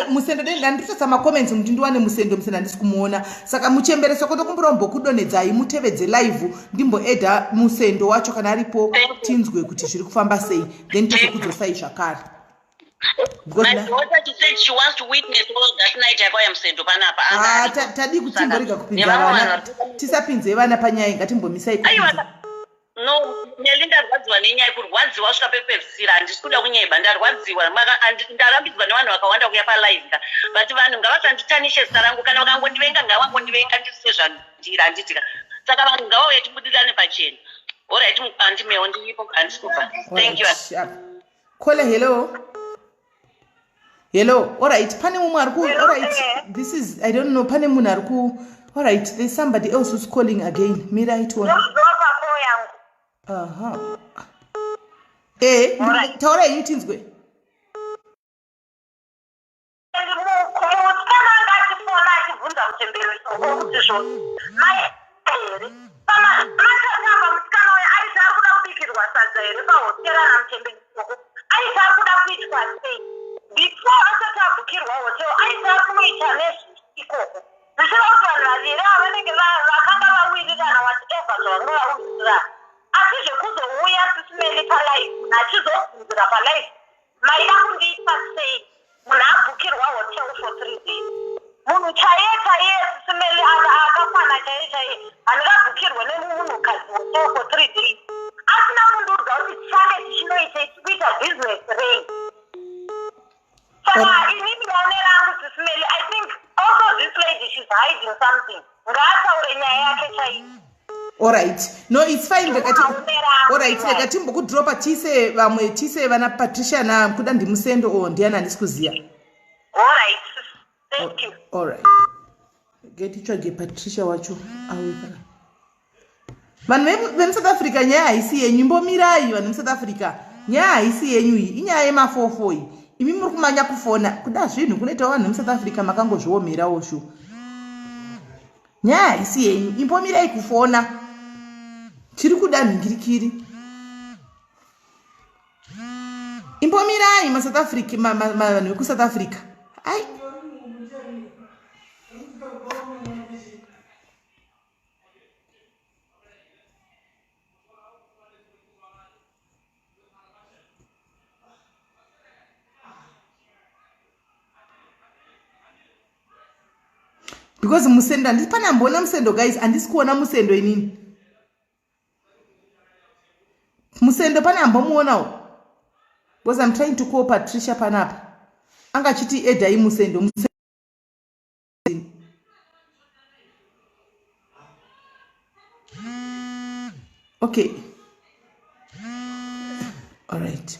[SPEAKER 1] musendo ndanditotsa macomments kuti ndiwane musendo handisi kumuona saka Muchembere soko tokumbirombo kudonedzai mutevedze live ndimboedha musendo wacho kana aripo tinzwe kuti zviri kufamba sei then tozokudzosai zvakare.
[SPEAKER 7] My daughter said she wants to witness all that night yakwaya musendo panapa.
[SPEAKER 1] Tadi kutimborega kupinza vana tisapinze vana panyaya ngatimbomisai kupinza.
[SPEAKER 7] No, ndarwadziwa nenyaya yekurwadziwa kusvika pepedzisira handisi kuda kunyeba ndarwadziwa ndarambidzwa nevanhu vakawanda kuuya palive but vanhu ngavasanditanishe zita rangu kana vakangondivenga ngavangondivenga ndisise zvandiri handitika saka vanhu ngavauye tibudirane pachena. Alright andimewo ndiripo handisi kubva. Thank you.
[SPEAKER 1] Kole hello alright pane mumwe ariku alright this is I don't know pane munhu ariku alright there's somebody else who's calling again mirai one. Taura yutinzwe
[SPEAKER 8] muchembereso okuti zvose mai here matatamba musikana uyo aiti ari kuda kubikirwa sadza here pahotera namuchemberesoko aiti ari kuda kuitwa sei before asati abhukirwa hotero aiti ari kunoita nezvi ikoko zvichida kuti vanhu vaviri ava vanenge vakanga vawirirana whatever zvavanga vawirirana asi zvekuzouya sisimeli palife nachizobvunzira palife maida kundiita sei munhu abhukirwa hotel for 3 days munhu chaiye sisimeli akafana chaiye handingabhukirwe nemunhukadzi hotel for 3 days asina kundiudza kuti tichande tichinoita kuita business rei saka inini maone rangu sisimeli I think also this lady she's hiding something ngaataure nyaya yake chaiyo.
[SPEAKER 1] Alright, no, it's fine. Alright, ndakatimbokuDropa tise vamwe tise vana Patricia na kuda ndimusendo o ndiana ndisikuziya.
[SPEAKER 8] Alright, thank you.
[SPEAKER 1] Alright. Getichwage Patricia wacho awipa. Vanhu vemuSouth Africa nyaya haisi yenyu, imbomirai vanhu vemuSouth Africa. Nyaya haisi yenyu iyi, inyaya yemafofo iyi. Imi muri kumanya kufona kuda zvinhu kunoita vanhu vemuSouth Africa makangozviomerawo shu. Nyaya haisi yenyu, imbomirai kufona. Chiri kuda mhingirikiri. Imbomirai maSouth Africa vanhu vekuSouth Africa. Ai. Because musendo andipana mbona musendo guys andisi kuona musendo inini. Musendo pana ambomuonawo. Because I'm trying to call Patricia panapa. Anga chiti eda musendo. Okay. All right.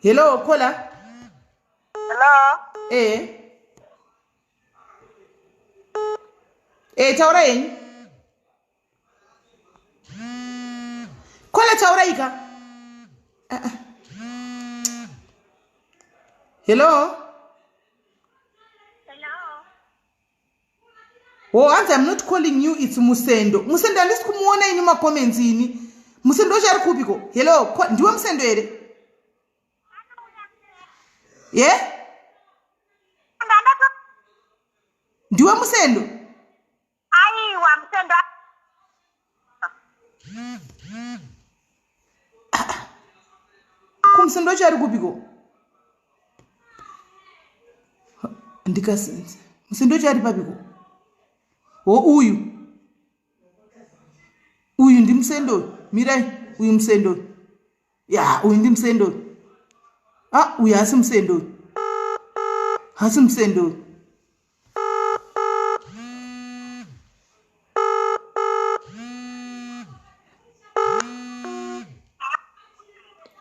[SPEAKER 1] Hello, Kola.
[SPEAKER 8] Hello.
[SPEAKER 1] Taura yenyu. Kola taura ika. Hello. Oh, and I'm not calling you, it's Musendo. Musendo andisi kumuona inu comments ini. Musendo chari kupiko. Hello, ndiwe Musendo ere? Yeah? Ndiwe Musendo?
[SPEAKER 8] Aiwa Musendo.
[SPEAKER 1] Kumusendo chari kupiko. Ndikasenze. Musendo chari papiko. Uyu ndi Musendo. Mirai, uyu Musendo. Ya, uyu ndi Musendo. Uyu hasi Musendo. Hasi Musendo.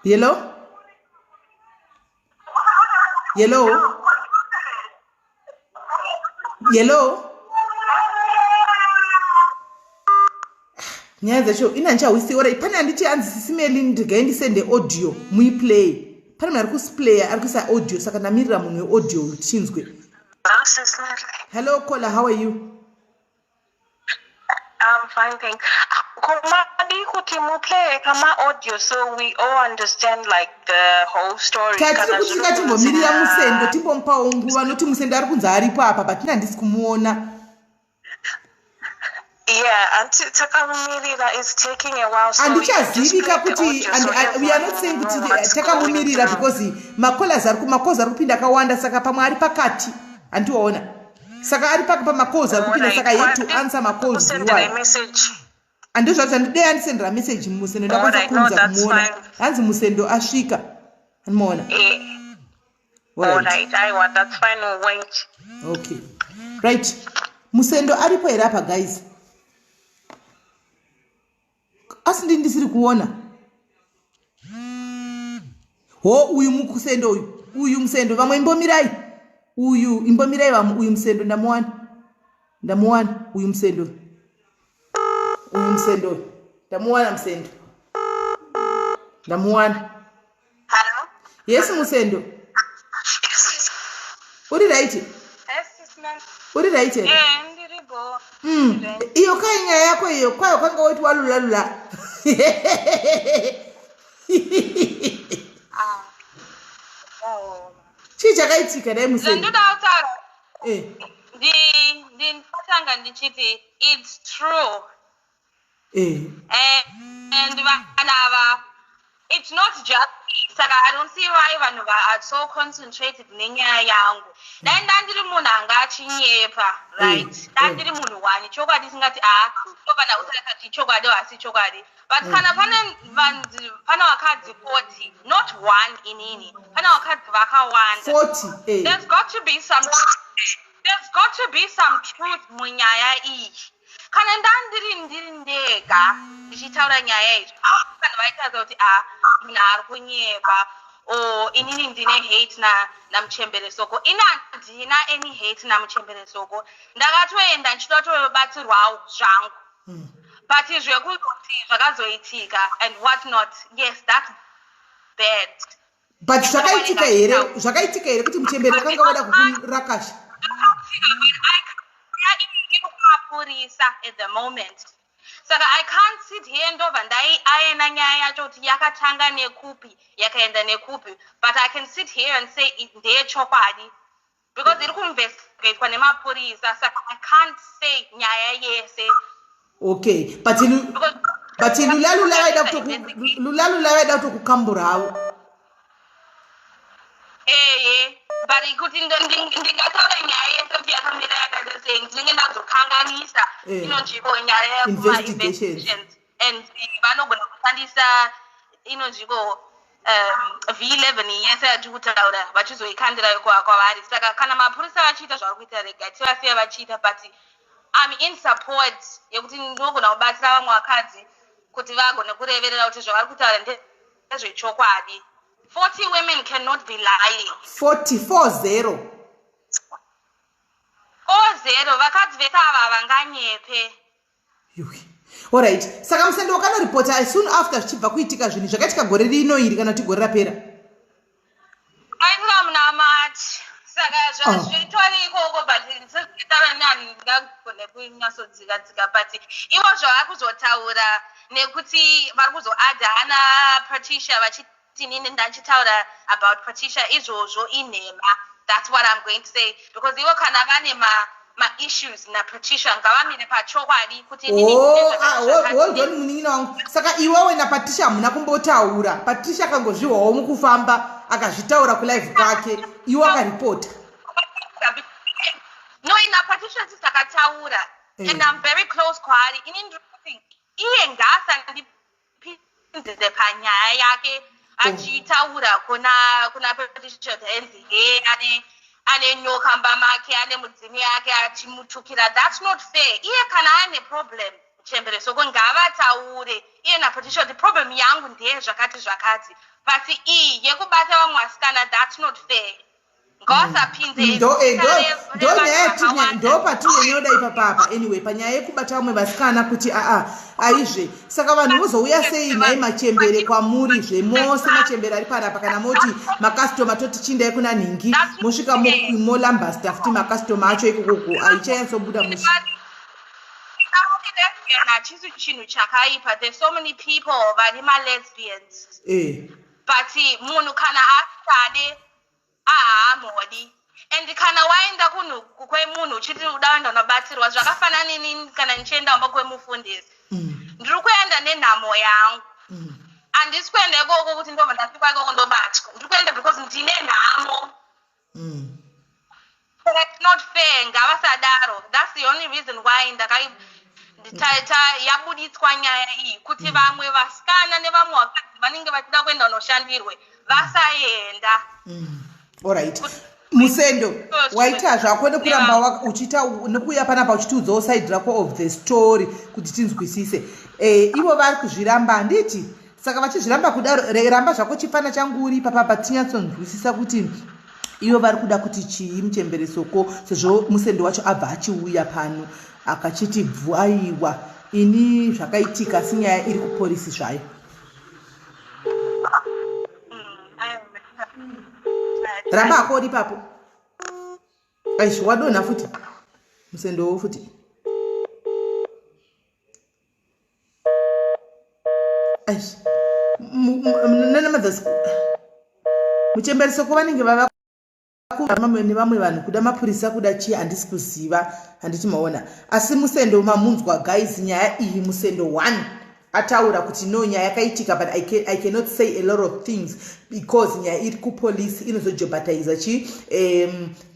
[SPEAKER 1] Hello? Hello? Hello? Nyaza show inancha wisi ora ipana anditi anzi sisimeli ndigaendi sende audio muiplay pana mari kusiplay ari kuisa audio saka namirira munhu audio chinzwe. Hello Kola, how are you?
[SPEAKER 9] I'm fine, thank you. Play kama audio so we all understand like the whole story.
[SPEAKER 1] Kati kutika timbomirira Musendo timbompa nguva noti Musendo ari kunza aripo apa but ndandisi kumuona.
[SPEAKER 9] Yeah, and Takamumirira is taking a while. So
[SPEAKER 1] and we are not saying kuti Takamumirira because makolas ari kupinda kawanda saka pamwe ari pakati andiona. Saka ari pamakoza ari kupinda saka yet to answer makozi.
[SPEAKER 9] Send a message.
[SPEAKER 1] And those are they send a message Musendo ndakwanza kunza kumuona. Hanzi Musendo ashika anmuona.
[SPEAKER 9] All right, that's fine, we'll wait.
[SPEAKER 1] Okay. Right. Musendo aripo era apa guys. Asindi ndisiri kuona. Uyu Musendo uyu Musendo vamwe imbomirai. Uyu imbomirai vamwe uyu Musendo ndamuwana uyu Musendo. Uyu Musendo ndamuwana Musendo. Ndamuwana.
[SPEAKER 9] Hello?
[SPEAKER 1] Yes Musendo. Uri right?
[SPEAKER 9] Yes.
[SPEAKER 1] uri right here
[SPEAKER 9] ndiripo
[SPEAKER 1] iyo kai nyaya yako iyo kwayo kwanga woti walula chii chakaitika dai Museni
[SPEAKER 9] ndoda kutaura ndinotanga ndichiti it's true and vanava it's not just saka I don't see why vanhu are so concentrated nenyaya yangu dai ndandiri munhu anga achinyepa right ndandiri munhu wani chokwadi singati topana usakati chokwadi hasi chokwadi but kana pana vakadzi 40 not one inini pana vakadzi vakawanda
[SPEAKER 1] 40
[SPEAKER 9] there's got to be some truth munyaya iyi kana ndiri ndega ndichitaura nyaya izvo kana vaitaza kuti munhu ari kunyepa inini ndine hate namuchemberesoko ina handina any hate namuchemberesoko ndakatoenda ndichitotobatsirwawo zvangu but zvekuti zvakazoitika and what not yes that's bad
[SPEAKER 1] but zvakaitika here kuti muchemberi akanga wada kukurakasha
[SPEAKER 9] mapurisa at the moment saka I can't sit here ndobva aena nyaya yacho kuti yakatanga nekupi yakaenda nekupi but I can sit here and say ndeyechokwadi because iri kuinvestigatewa nemapurisa saka I can't say nyaya yese
[SPEAKER 1] okay but lulalula vaida kutokukambura havo
[SPEAKER 9] but kuti ndingataura nyaya yese kuti yakamira yakadasei ndinenge ndazokanganisa inonzviko nyaya yekumainvestigations and vanogona kushandisa inonzviko V11 yese yatiri kutaura vachizoikandirayo kwavari saka kana mapurisa vachiita zvavari kuita rega tivasiya vachiita but I'm in support yekuti ndinogona kubatsira vamwe vakadzi kuti vagone kureverera kuti zvavari kutaura ndezvechokwadi 40 women cannot be lying
[SPEAKER 1] 40
[SPEAKER 9] vakadzi vese ava havanganyepe
[SPEAKER 1] alright saka Musende wakanaripota as soon after zvichibva kuitika zvinhu zvakaitika gore rino iri kana kuti gore rapera
[SPEAKER 9] aitika muna March saka zvitori ikoko but sezvitaura nani ndingagone kunyatsodzika but ivo zvavari kuzotaura nekuti vari kuzoadhana Patricia vachiti nini ndachitaura about Patricia izvozvo inhema that's what I'm going to say because ivo kana vane ma-issues naPatricia ngavamire pachokwadi kuti
[SPEAKER 1] hold on munin'ina wangu saka iwewe naPatricia hamuna kumbotaura Patricia akangozviwawo mukufamba akazvitaura kulive kwake iwe akaripota
[SPEAKER 9] no ina Patricia tisakataura and I'm very close kwaari ini ndikuti iye ngaasandipinzire panyaya yake achitaura kuna Patricia enzi ane nyoka mba make ane mudzimi yake achimutukira that's not fair iye kana ane problem chemberesoko ngavataure iye naPatricia the problem yangu ndeye zvakati but iyi yekubata vamwe vasikana that's not fair ngavasapinze
[SPEAKER 1] ndo patinonyoda ipapapa anyway panyaya yekubata vamwe vasikana kuti aizve saka vanhu vozouya sei nhai machembere kwamuri zvemose machembere ari panapa kana moti makastoma toti chindai kuna nhingi mosvika molambasta futi makastoma acho ikokoko aichanyatsobuda mushi
[SPEAKER 9] hachisi chinhu chakaipa there's so many people vari malesbians but munhu kana asade haamodi and kana waenda kunhu kwemunhu uchiti udaenda unobatsirwa zvakafanana nini kana nichienda wamba kwemufundisi ndiri kuenda nenhamo yangu handisi kuenda ikoko kuti ndobva ndasvika ikoko ndobatwa ndiri kuenda because ndine nhamo that's not fair ngavasadaro that's the only reason why yabuditswa nyaya iyi kuti vamwe vasikana nevamwe vakadzi vanenge vachida kuenda unoshandirwe vasaenda
[SPEAKER 1] alright Musendo waita zvako nekuramba uchiita nekuuya panapa uchitiudzawo side rako of the story kuti tinzwisise ivo vari kuzviramba handiti saka vachizviramba kudaro ramba zvako chifana changu uri papapa tinyatsonzwisisa kuti ivo vari kuda kuti chii muchemberesoko sezvo Musendo wacho abva achiuya pano akachiti bvaiwa ini zvakaitika sinyaya iri kupolisi zvayo ramba ako uri papo aish wadona futi musendo futi aish nana madhas muchemberiso ko vanenge vava nevamwe vanhu kuda mapurisa kuda chii handisi kuziva handiti maona asi musendo mamunzwa guys nyaya iyi musendo 1 ataura kuti no nyaya yakaitika but I cannot say a lot of things because nyaya iri kupolisi inozojeopardiza chi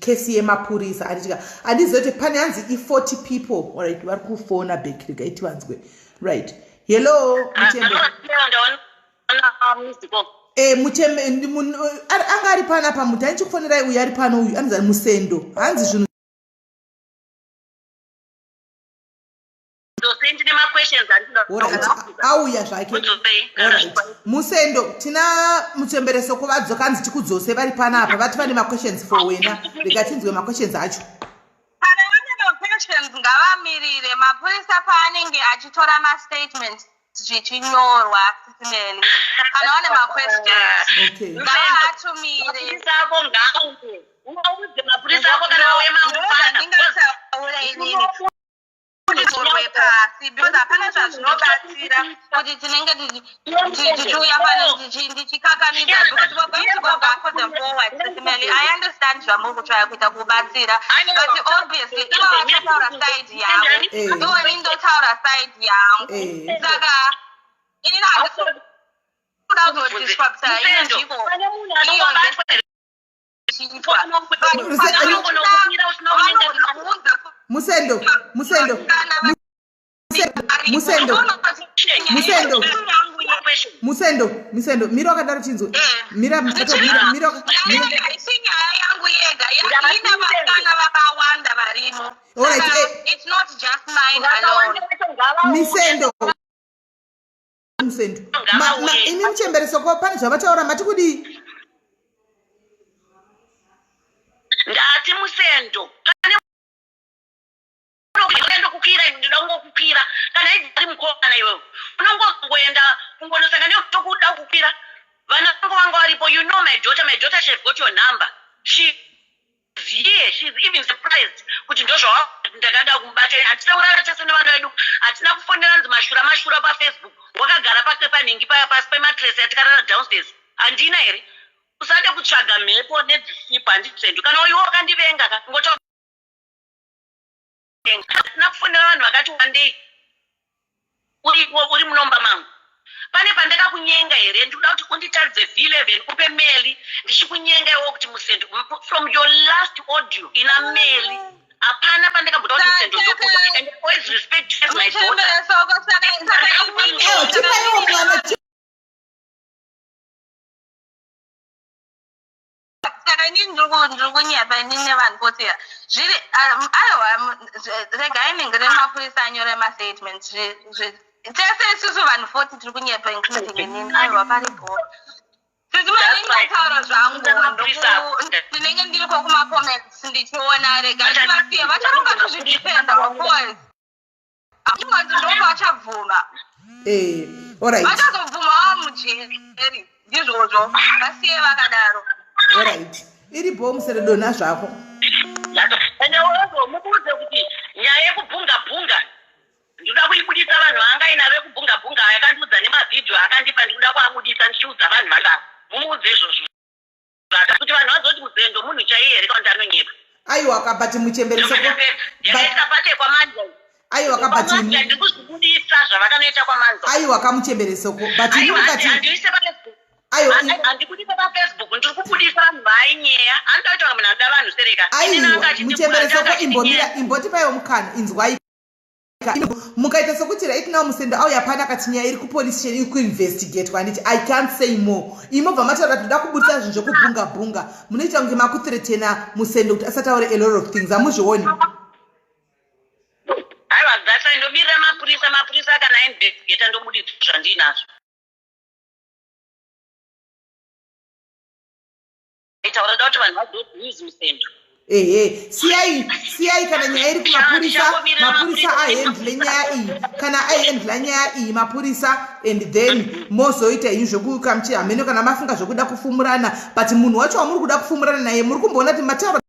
[SPEAKER 1] kesi yemapurisa handizoti pane hanzi i40 people alright vari kufona back regaiti vanzwe right hello muchembe anga ari pana pa muti anchikufonerai uyu ari pano uyu anozari musendo hanzi zvinhu auya zvake musendo tina muchembereso kuvadzoka hanzi tikudzose vari panapa vati vane maquestions for wena rega tinzwe maquestions acho
[SPEAKER 9] kana vane maquestions ngavamirire mapurisa paanenge achitora mastatements zvichinyorwa sisimeli kana vane maquestions ngavatumire
[SPEAKER 7] sako ngaunge uudze mapurisa ako kana wemangwana
[SPEAKER 9] ndingataura inini kutorwe pasi because hapana zvazvinobatsira kuti tinenge tichiuya pano ndichikakamidza because we're going to go backwards and forwards sisimeli I understand zvamuri kutsvaya kuita kubatsira but obviously ivo vachataura side yavo ivo nindotaura side yangu saka inini handikuda kuzodisrupta iyo nzvimbo iyo
[SPEAKER 1] musendo mira wakadaro chinzwe mira
[SPEAKER 9] isinyaya yangu yega ina vakana vakawanda varimo it's not just mine alone
[SPEAKER 1] musendo ini muchembereso ko pane zvavataura mati kudii
[SPEAKER 7] ndati musendo kukwira ndinoda kungokukwira kana idzi mukona iwewe unongoenda kungonosanga neotokuda kukwira vana vangu vanga varipo you know my daughter she got your number she's even surprised kuti ndakada kumubata hatitaurara tese nevana vedu hatina kufonera nzi mashura pafacebook wakagara pake panhingi pasi pematresi yatikarara downstairs handina here usade kutsvaga mhepo nedzisipa handitsendu kana iwo wakandivenga kangota hatina kufonera vanhu vakati wandei uri munomba mangu pane pandakakunyenga here ndikuda kuti unditaridze V11 upe meli ndichikunyenga iwo kuti musendo from your last audio ina meli hapana pandakabhuda kuti musendo ndokuda and always respect as my daughter
[SPEAKER 9] saka inini ndiri kunyapa inini nevanhu kuti zviri aiwa regai ningire mapurisa anyore mastatements tese isusu vanhu 40 tiri kunyepa including inini aiwa paripo sezimaiataura zvangu ndinenge ndiriko kumacomments ndichiona regai tivasiye vacharunga kuzvidifenda wacourse akunganzi ndoko vachabvuma vachazobvumawo mujeri ndizvozvo vasiye vakadaro
[SPEAKER 1] alright iripo museredona zvako
[SPEAKER 7] ende mubuze kuti nyaya yekubhunga ndikuda kuibudisa vanhu angaina vekubhunga yakandiudza nemavhidhiyo akandipa ndikuda kuabudisa ndichiudza vanhu vakava mumuudze izvozvo kuti vanhu vazoti muzendo munhu chaiye here kana kuti anonyepa
[SPEAKER 1] aiwa kabati muchembereso
[SPEAKER 7] yakaita pate kwamanza
[SPEAKER 1] aiwa kabati
[SPEAKER 7] ndiri kuzvibudisa zvavakanoita kwamanza
[SPEAKER 1] aiwa kamuchemberesoko but inokati
[SPEAKER 7] handiyise pafacebook handikudisa pafacebook ndiri kubudisa vanhu vainyeya handoita munhu anoda vanhu sereka
[SPEAKER 1] aiwa muchemberesoko imboti paiwo mukana inzwai mukaita sokuti right now musendo auya pana kati nyaya iri kupolice station iri kuinvestigate kwanditi I can't say more imobva mataura toda kubudisa zvinhu zvokubhunga munoita kunge makuthretena musendo kuti asataure a lot of things amuzvioni
[SPEAKER 7] aiwa gasa indomirira mapurisa kana ainvestigate ndobudisa zvandinazvo itaura da kuti vanhu vazobhuzi musendo
[SPEAKER 1] siyai kana nyaya iri kumapurisa ahendle nyaya iyi kana aihendla nyaya iyi mapurisa and then mozoita inyu zvokukamchi hameno kana mafunga zvokuda kufumurana but munhu wacho wamuri kuda kufumurana naye muri kumboona kuti mataura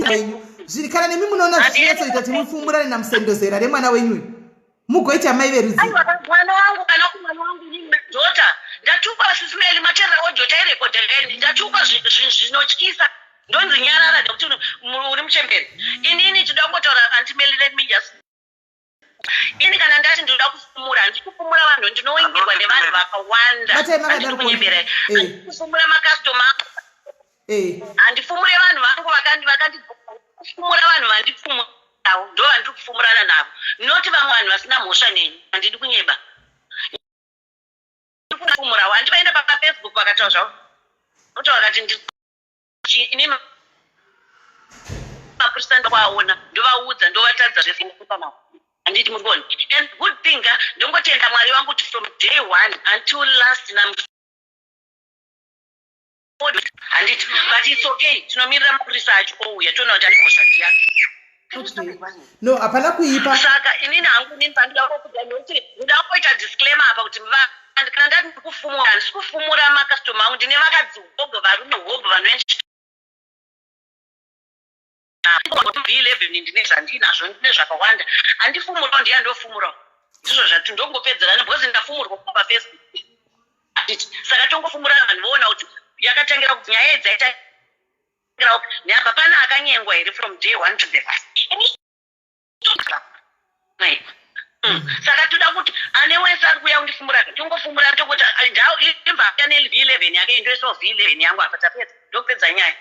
[SPEAKER 1] wenyu zviri kana nemi munoona zvichinatsoita kuti mufumurane namusendozera remwana wenyu mugoita mai verudzi.
[SPEAKER 7] Mwana wangu kana mwana wangu ni dhota ndatupa sismeli matera wodhota irekodheni ndatupa zvinotyisa ndonzi nyarara kuti uri muchemberi inini tidangotaura antimeli let me just ini kana ndati ndoda kufumura ndikufumura vanhu ndinoingirwa nevanhu vakawanda ndikunyembera kufumura makastoma handifumure vanhu vangu vakandifumura vanhu vandifumura ndo vandiri kufumurana navo noti vamwe vanhu vasina mhosva neni handidi kunyeba kufumura wandi vaenda pafacebook vakataura zvavo otaura vakati ini mapurisa ndokwaona ndovaudza ndovatadza zvese handiti muri kuona and good thing ndongotenda mwari wangu kuti from day one until last handiti but it's okay tinomirira mapurisa acho ouya toona kuti ane mhosva ndiyani.
[SPEAKER 1] No, hapana kuipa.
[SPEAKER 7] Saka inini hangu nini pandida kuda noti ndoda kuita disclaimer apa kuti kana ndati ndikufumura ndikufumura makastoma angu ndine vakadzi hogo varume hogo vanoenza 11 ndine zvandinazvo ndine zvakawanda handifumurawo ndiya ndofumurawo izvo zvati ndongopedzerana because ndafumurwa pafacebook saka tongofumura vanhu voona kuti yakatangira kuti nyaya idzaita nyapa pana akanyengwa here from day one to the last. Saka toda kuti ane wese ari kuuya kundifumura tongofumura tongoti imba ane V11 yake indoiswa V11 yangu apa tapedza ndopedza nyaya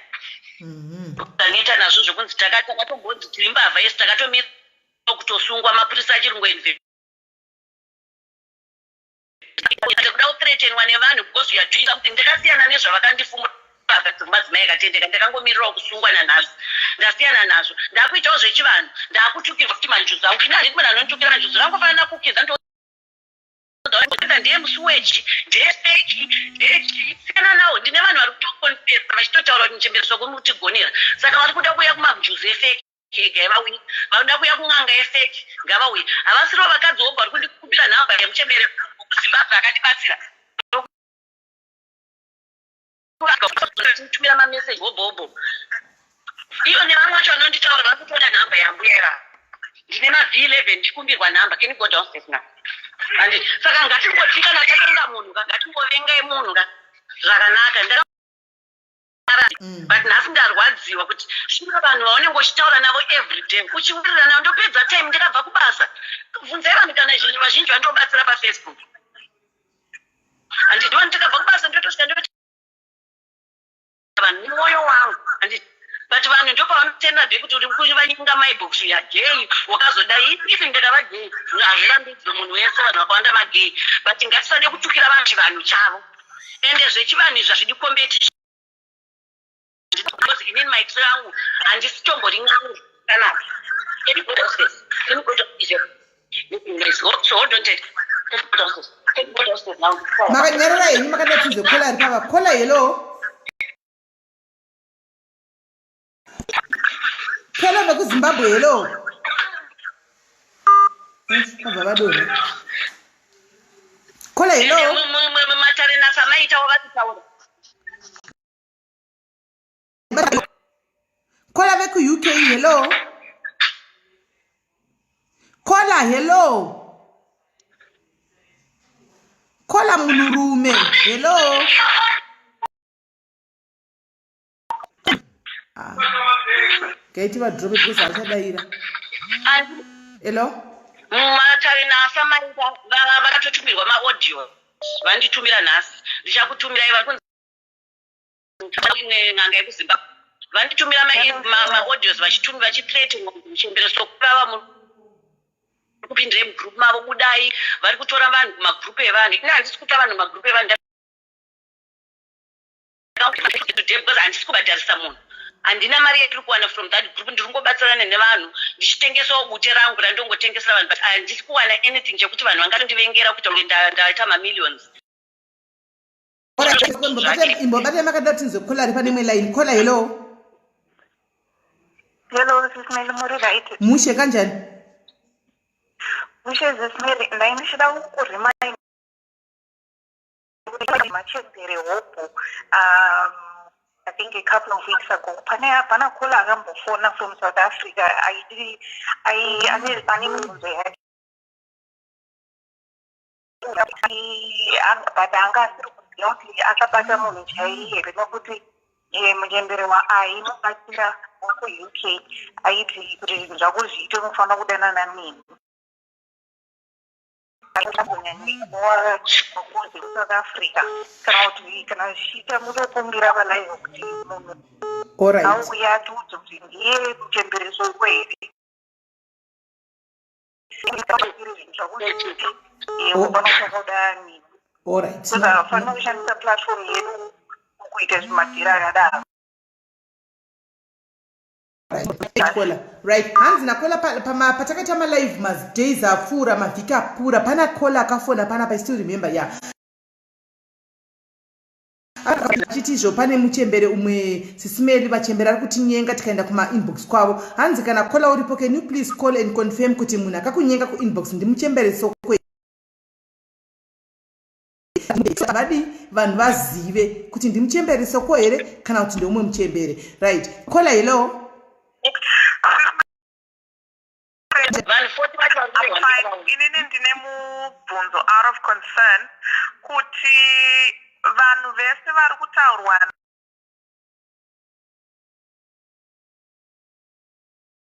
[SPEAKER 7] tanoita nazvo zvokunzi takatombonzi tiri mbavha yese takatomisa kutosungwa mapurisa achirungu kuda kuthreatenwa nevanhu because you are doing something ndakasiyana nezvavakandifumura madzimai akatendeka ndakangomirirawo kusungwa nanhasi ndasiyana nazvo ndakuitawo zvechivanhu ndakutukirwa kuti manjuzi angu inani kumwe anonitukira manjuzi rangofanana kukiza ndiye musiwechi ndefeki ndeki siyana nawo ndine vanhu vari kutokonfesa vachitotaura kuti muchembereso kumutigonera saka vari kuda kuuya kumajuzi efeki ngavauyi vanoda kuuya kun'anga efeki ngavauyi havasiriwo vakadzi voga vari kundikumbira nhamba yemuchembere kuzimbabwe akandibatsira tumira mameseji hobohobo iyo nevamwe vacho vanonditaura vari kutoda nhamba yambuyera ndine maV11 ndikumbirwa nhamba can you go downstairs now and saka ngatingotikana tavenga munhu ngatingovengai munhu zvakanaka but nhasi ndarwadziwa kuti zvino vanhu vaunenge uchitaura navo everyday uchiwirira navo ndopedza time ndikabva kubasa bvunzai vanhu kana vazhinji vandobatsira pafacebook handidi vanhu ndikabva kubasa ndotosvika ndoti vanhu mwoyo wangu but vanhu ndopavanotenda bhekuti uri kuvanyinga maibooks yagay wakazodai ifi ndakava gay hazvirambidzo munhu wese vanhu vakawanda magay but ngatisade kutukira vanhu chavo ende zvechivanhu izvi hazvidi kombeti because inini maitiro angu handisitomboring'angi kanaka
[SPEAKER 1] makanyarara henyu makadatize kola ari pava kola hello kola nekuzimbabwe hello kabva vadona kola hello
[SPEAKER 7] matarenasa maitawo vatitaura
[SPEAKER 1] kola veku-UK hello kola hello kola munhurume hello gaiti vadrope because havachadaira hello
[SPEAKER 7] matarenasa maita vakatotumirwa maaudio vanditumira nhasi ndichakutumirai vari n'anga yekuzimbabwe vanditumira maaudios vachithreatinwa muchembereso kuvava kupindire mugroup mavo kudai vari kutora vanhu kumagroup evanhu ine handisi kutora vanhu mumagroup evanhu because handisi kubhadharisa munhu handina mari yatiri kuwana from that group ndiri kungobatsirana nevanhu ndichitengesawo bute rangu randongotengesera vanhu but handisi kuwana anything chekuti vanhu vangatondivengera kuita kuti ndaita mamillions.
[SPEAKER 1] imbobate makadatinze kola ari pane imwe line kola hello
[SPEAKER 8] hello zismeli muri right
[SPEAKER 1] mushe kanjani
[SPEAKER 8] mushe zismeli ndainoshida kuremind machembere hopo I think a couple of weeks ago. Pana kola akambofona from South Africa. But angasiri kuziva kuti akabata munhu chaiye here nokuti muchembere aimubatsira waku-UK aiti kuti zvinhu zvako zviite unofanira kudanana neni makozi kusouth africa kana kuti kana zvichiita mutokumbira valaivo kuti munhu auya atiudze kuti ndiye muchembereso kwere zvinhu zvako zviite unofanira kuda nini fanira kushandisa platform yedu kuita zvimadhira akadaro.
[SPEAKER 1] Right, hanzi nakola patakaita malive days apfuura mavhiki apfuura pana kola akafona panapa I still remember achitizvo pane muchembere umwe sisimeri vachembera ari kutinyenga tikaenda kuma-inbox kwavo hanzi kana kola uripo can you please call and confirm kuti munhu akakunyenga ku-inbox ndimuchembere sokwe vadi vanhu vazive kuti ndimuchembere soko here kana kuti ndeumwe muchembere. Right, kola hello.
[SPEAKER 8] Inini ndine mubvunzo out of concern kuti vanhu vese vari kutaurwa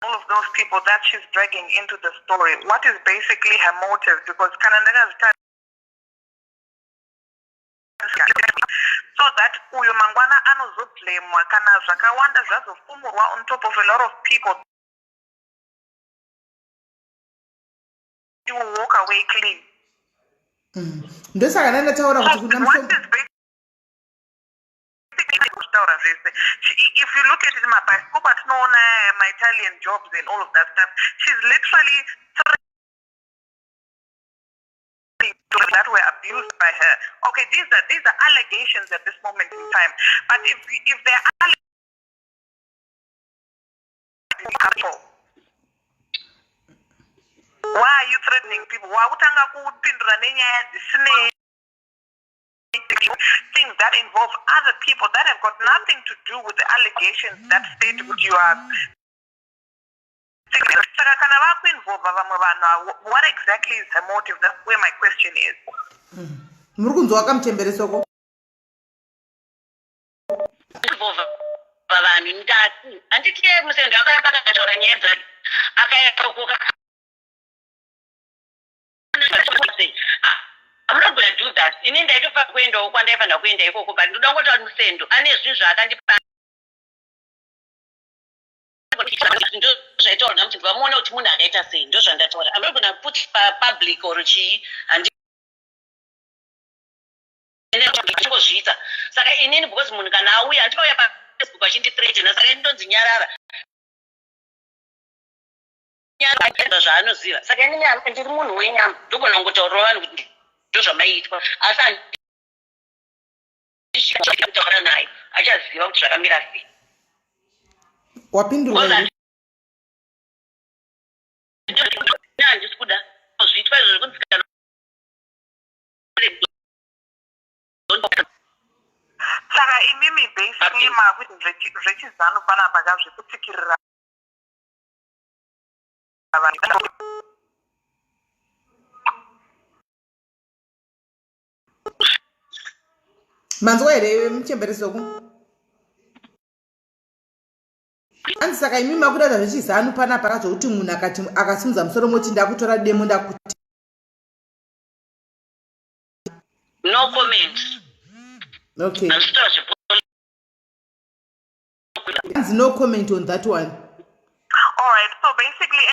[SPEAKER 8] all of those people that she's dragging into the story, what is basically her motive? Because kanandaka so that uyo mangwana anozoblamwa kana zvakawanda zvazofumurwa on top of a lot of people, you will walk away clean.
[SPEAKER 1] Ndosaka ndataura kuti
[SPEAKER 8] if you look at it, my Italian jobs and all of that stuff, she's literally that were abused by her. Okay, these are allegations at this moment in time. But if there are why are you threatening people? Why would things that involve other people that have got nothing to do with the allegations that state which you are? What exactly is her motive? That's where my question is.
[SPEAKER 1] Murukunzo wakamchembere soko.
[SPEAKER 7] Vanhu ndati anditiye musendo akayapa kataura nyaya dzake akayaokoka. I'm not going to do that. Inini ndaitofa kuendawo kwandaifanira kuenda ikoko, but ndoda ngoti musendo ane zvinhu zvaakandipa ndo zvaitaura namuti vamuona kuti munhu akaita sei, ndo zvandataura. I'm not going to put public or chii andingozviita. Saka inini because munhu kana auya andikauya pafacebook achindithreatena, saka ndinonzi nyarara zvaanoziva. Saka inini ndiri munhu wenyama, ndogona kungotaurira vanhu kuti ndo zvamaitwa, asi anditaura naye achaziva kuti zvakamira sei.
[SPEAKER 1] Wapindura
[SPEAKER 7] handisi kuda zviitwa izvo zvekunzikana
[SPEAKER 8] saka imimi basically makuti zvechizano panapa kazvekutsikirira
[SPEAKER 1] manzwa here muchembere soko. Hanzi saka imi makuda zvechizano panapa kazvokuti munhu akasimudza musoro moti ndakutora demo ndakuti
[SPEAKER 7] no comment.
[SPEAKER 1] Okay. Hanzi no comment on that one.
[SPEAKER 8] All right, so basically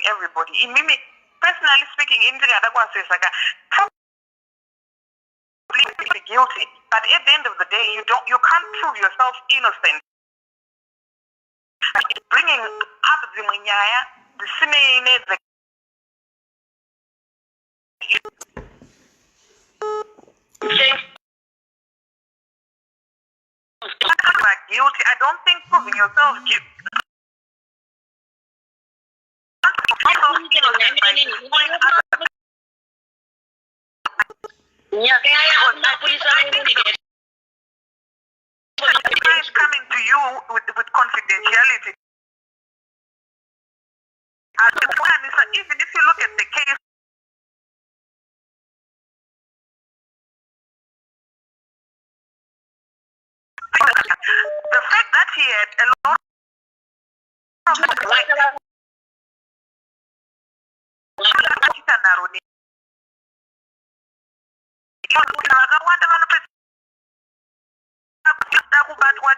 [SPEAKER 8] everybody, imimi personally speaking, indikada kwasesaka guilty, but at the end of the day you can't prove yourself innocent. Bringing up the nyaya zisineine guilty. I don't think proving yourself guilty. to you with confidentiality. Even if you look at the case, the fact that he had a lot of vakawanda vanopedzaa kubatwa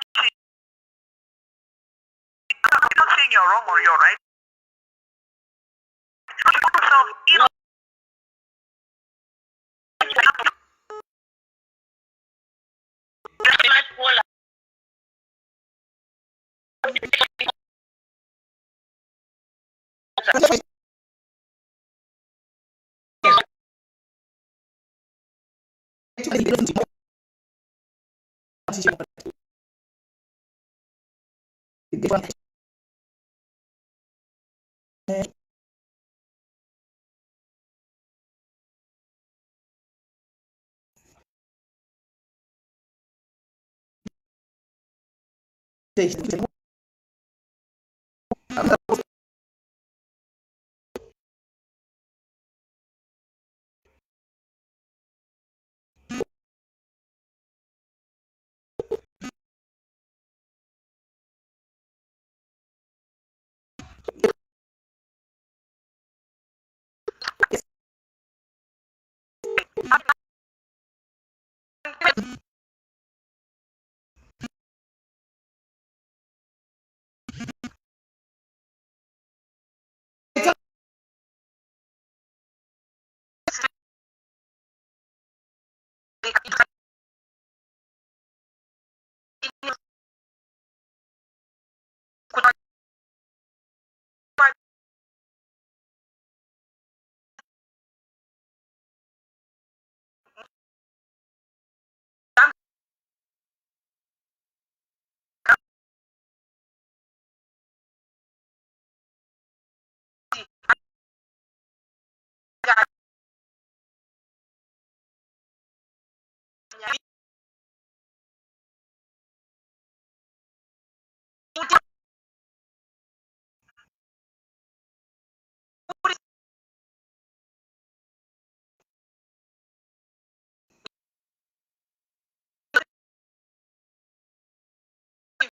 [SPEAKER 8] I'm not saying you're wrong or you're right.